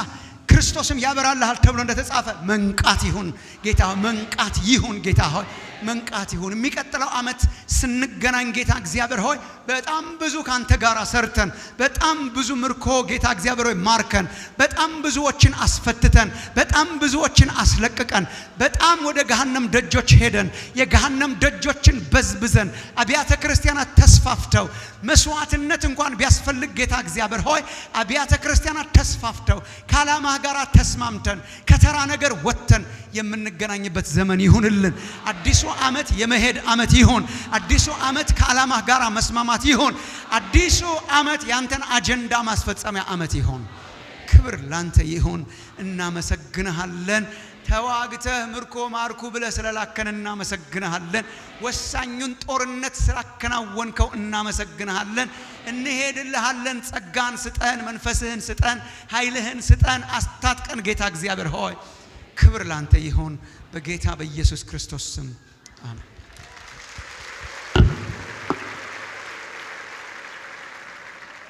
ክርስቶስም ያበራልሃል ተብሎ እንደተጻፈ መንቃት ይሁን ጌታ መንቃት ይሁን ጌታ ሆይ መንቃት ይሁን የሚቀጥለው አመት ስንገናኝ ጌታ እግዚአብሔር ሆይ በጣም ብዙ ካንተ ጋራ ሰርተን በጣም ብዙ ምርኮ ጌታ እግዚአብሔር ሆይ ማርከን በጣም ብዙዎችን አስፈትተን በጣም ብዙዎችን አስለቅቀን በጣም ወደ ገሃነም ደጆች ሄደን የገሃነም ደጆችን በዝብዘን አብያተ ክርስቲያናት ተስፋፍተው መስዋዕትነት እንኳን ቢያስፈልግ ጌታ እግዚአብሔር ሆይ አብያተ ክርስቲያናት ተስፋፍተው ከዓላማህ ጋራ ተስማምተን ከተራ ነገር ወጥተን የምንገናኝበት ዘመን ይሁንልን አዲሱ አመት የመሄድ አመት ይሁን አዲሱ አመት ከዓላማህ ጋራ መስማማት ይሁን አዲሱ አመት ያንተን አጀንዳ ማስፈጸሚያ አመት ይሁን ክብር ላንተ ይሁን እናመሰግንሃለን ተዋግተህ ምርኮ ማርኩ ብለህ ስለላከን እናመሰግንሃለን ወሳኙን ጦርነት ስላከናወንከው እናመሰግንሃለን እንሄድልሃለን ጸጋን ስጠን መንፈስህን ስጠን ኃይልህን ስጠን አስታጥቀን ጌታ እግዚአብሔር ሆይ ክብር ላንተ ይሁን በጌታ በኢየሱስ ክርስቶስ ስም አሜን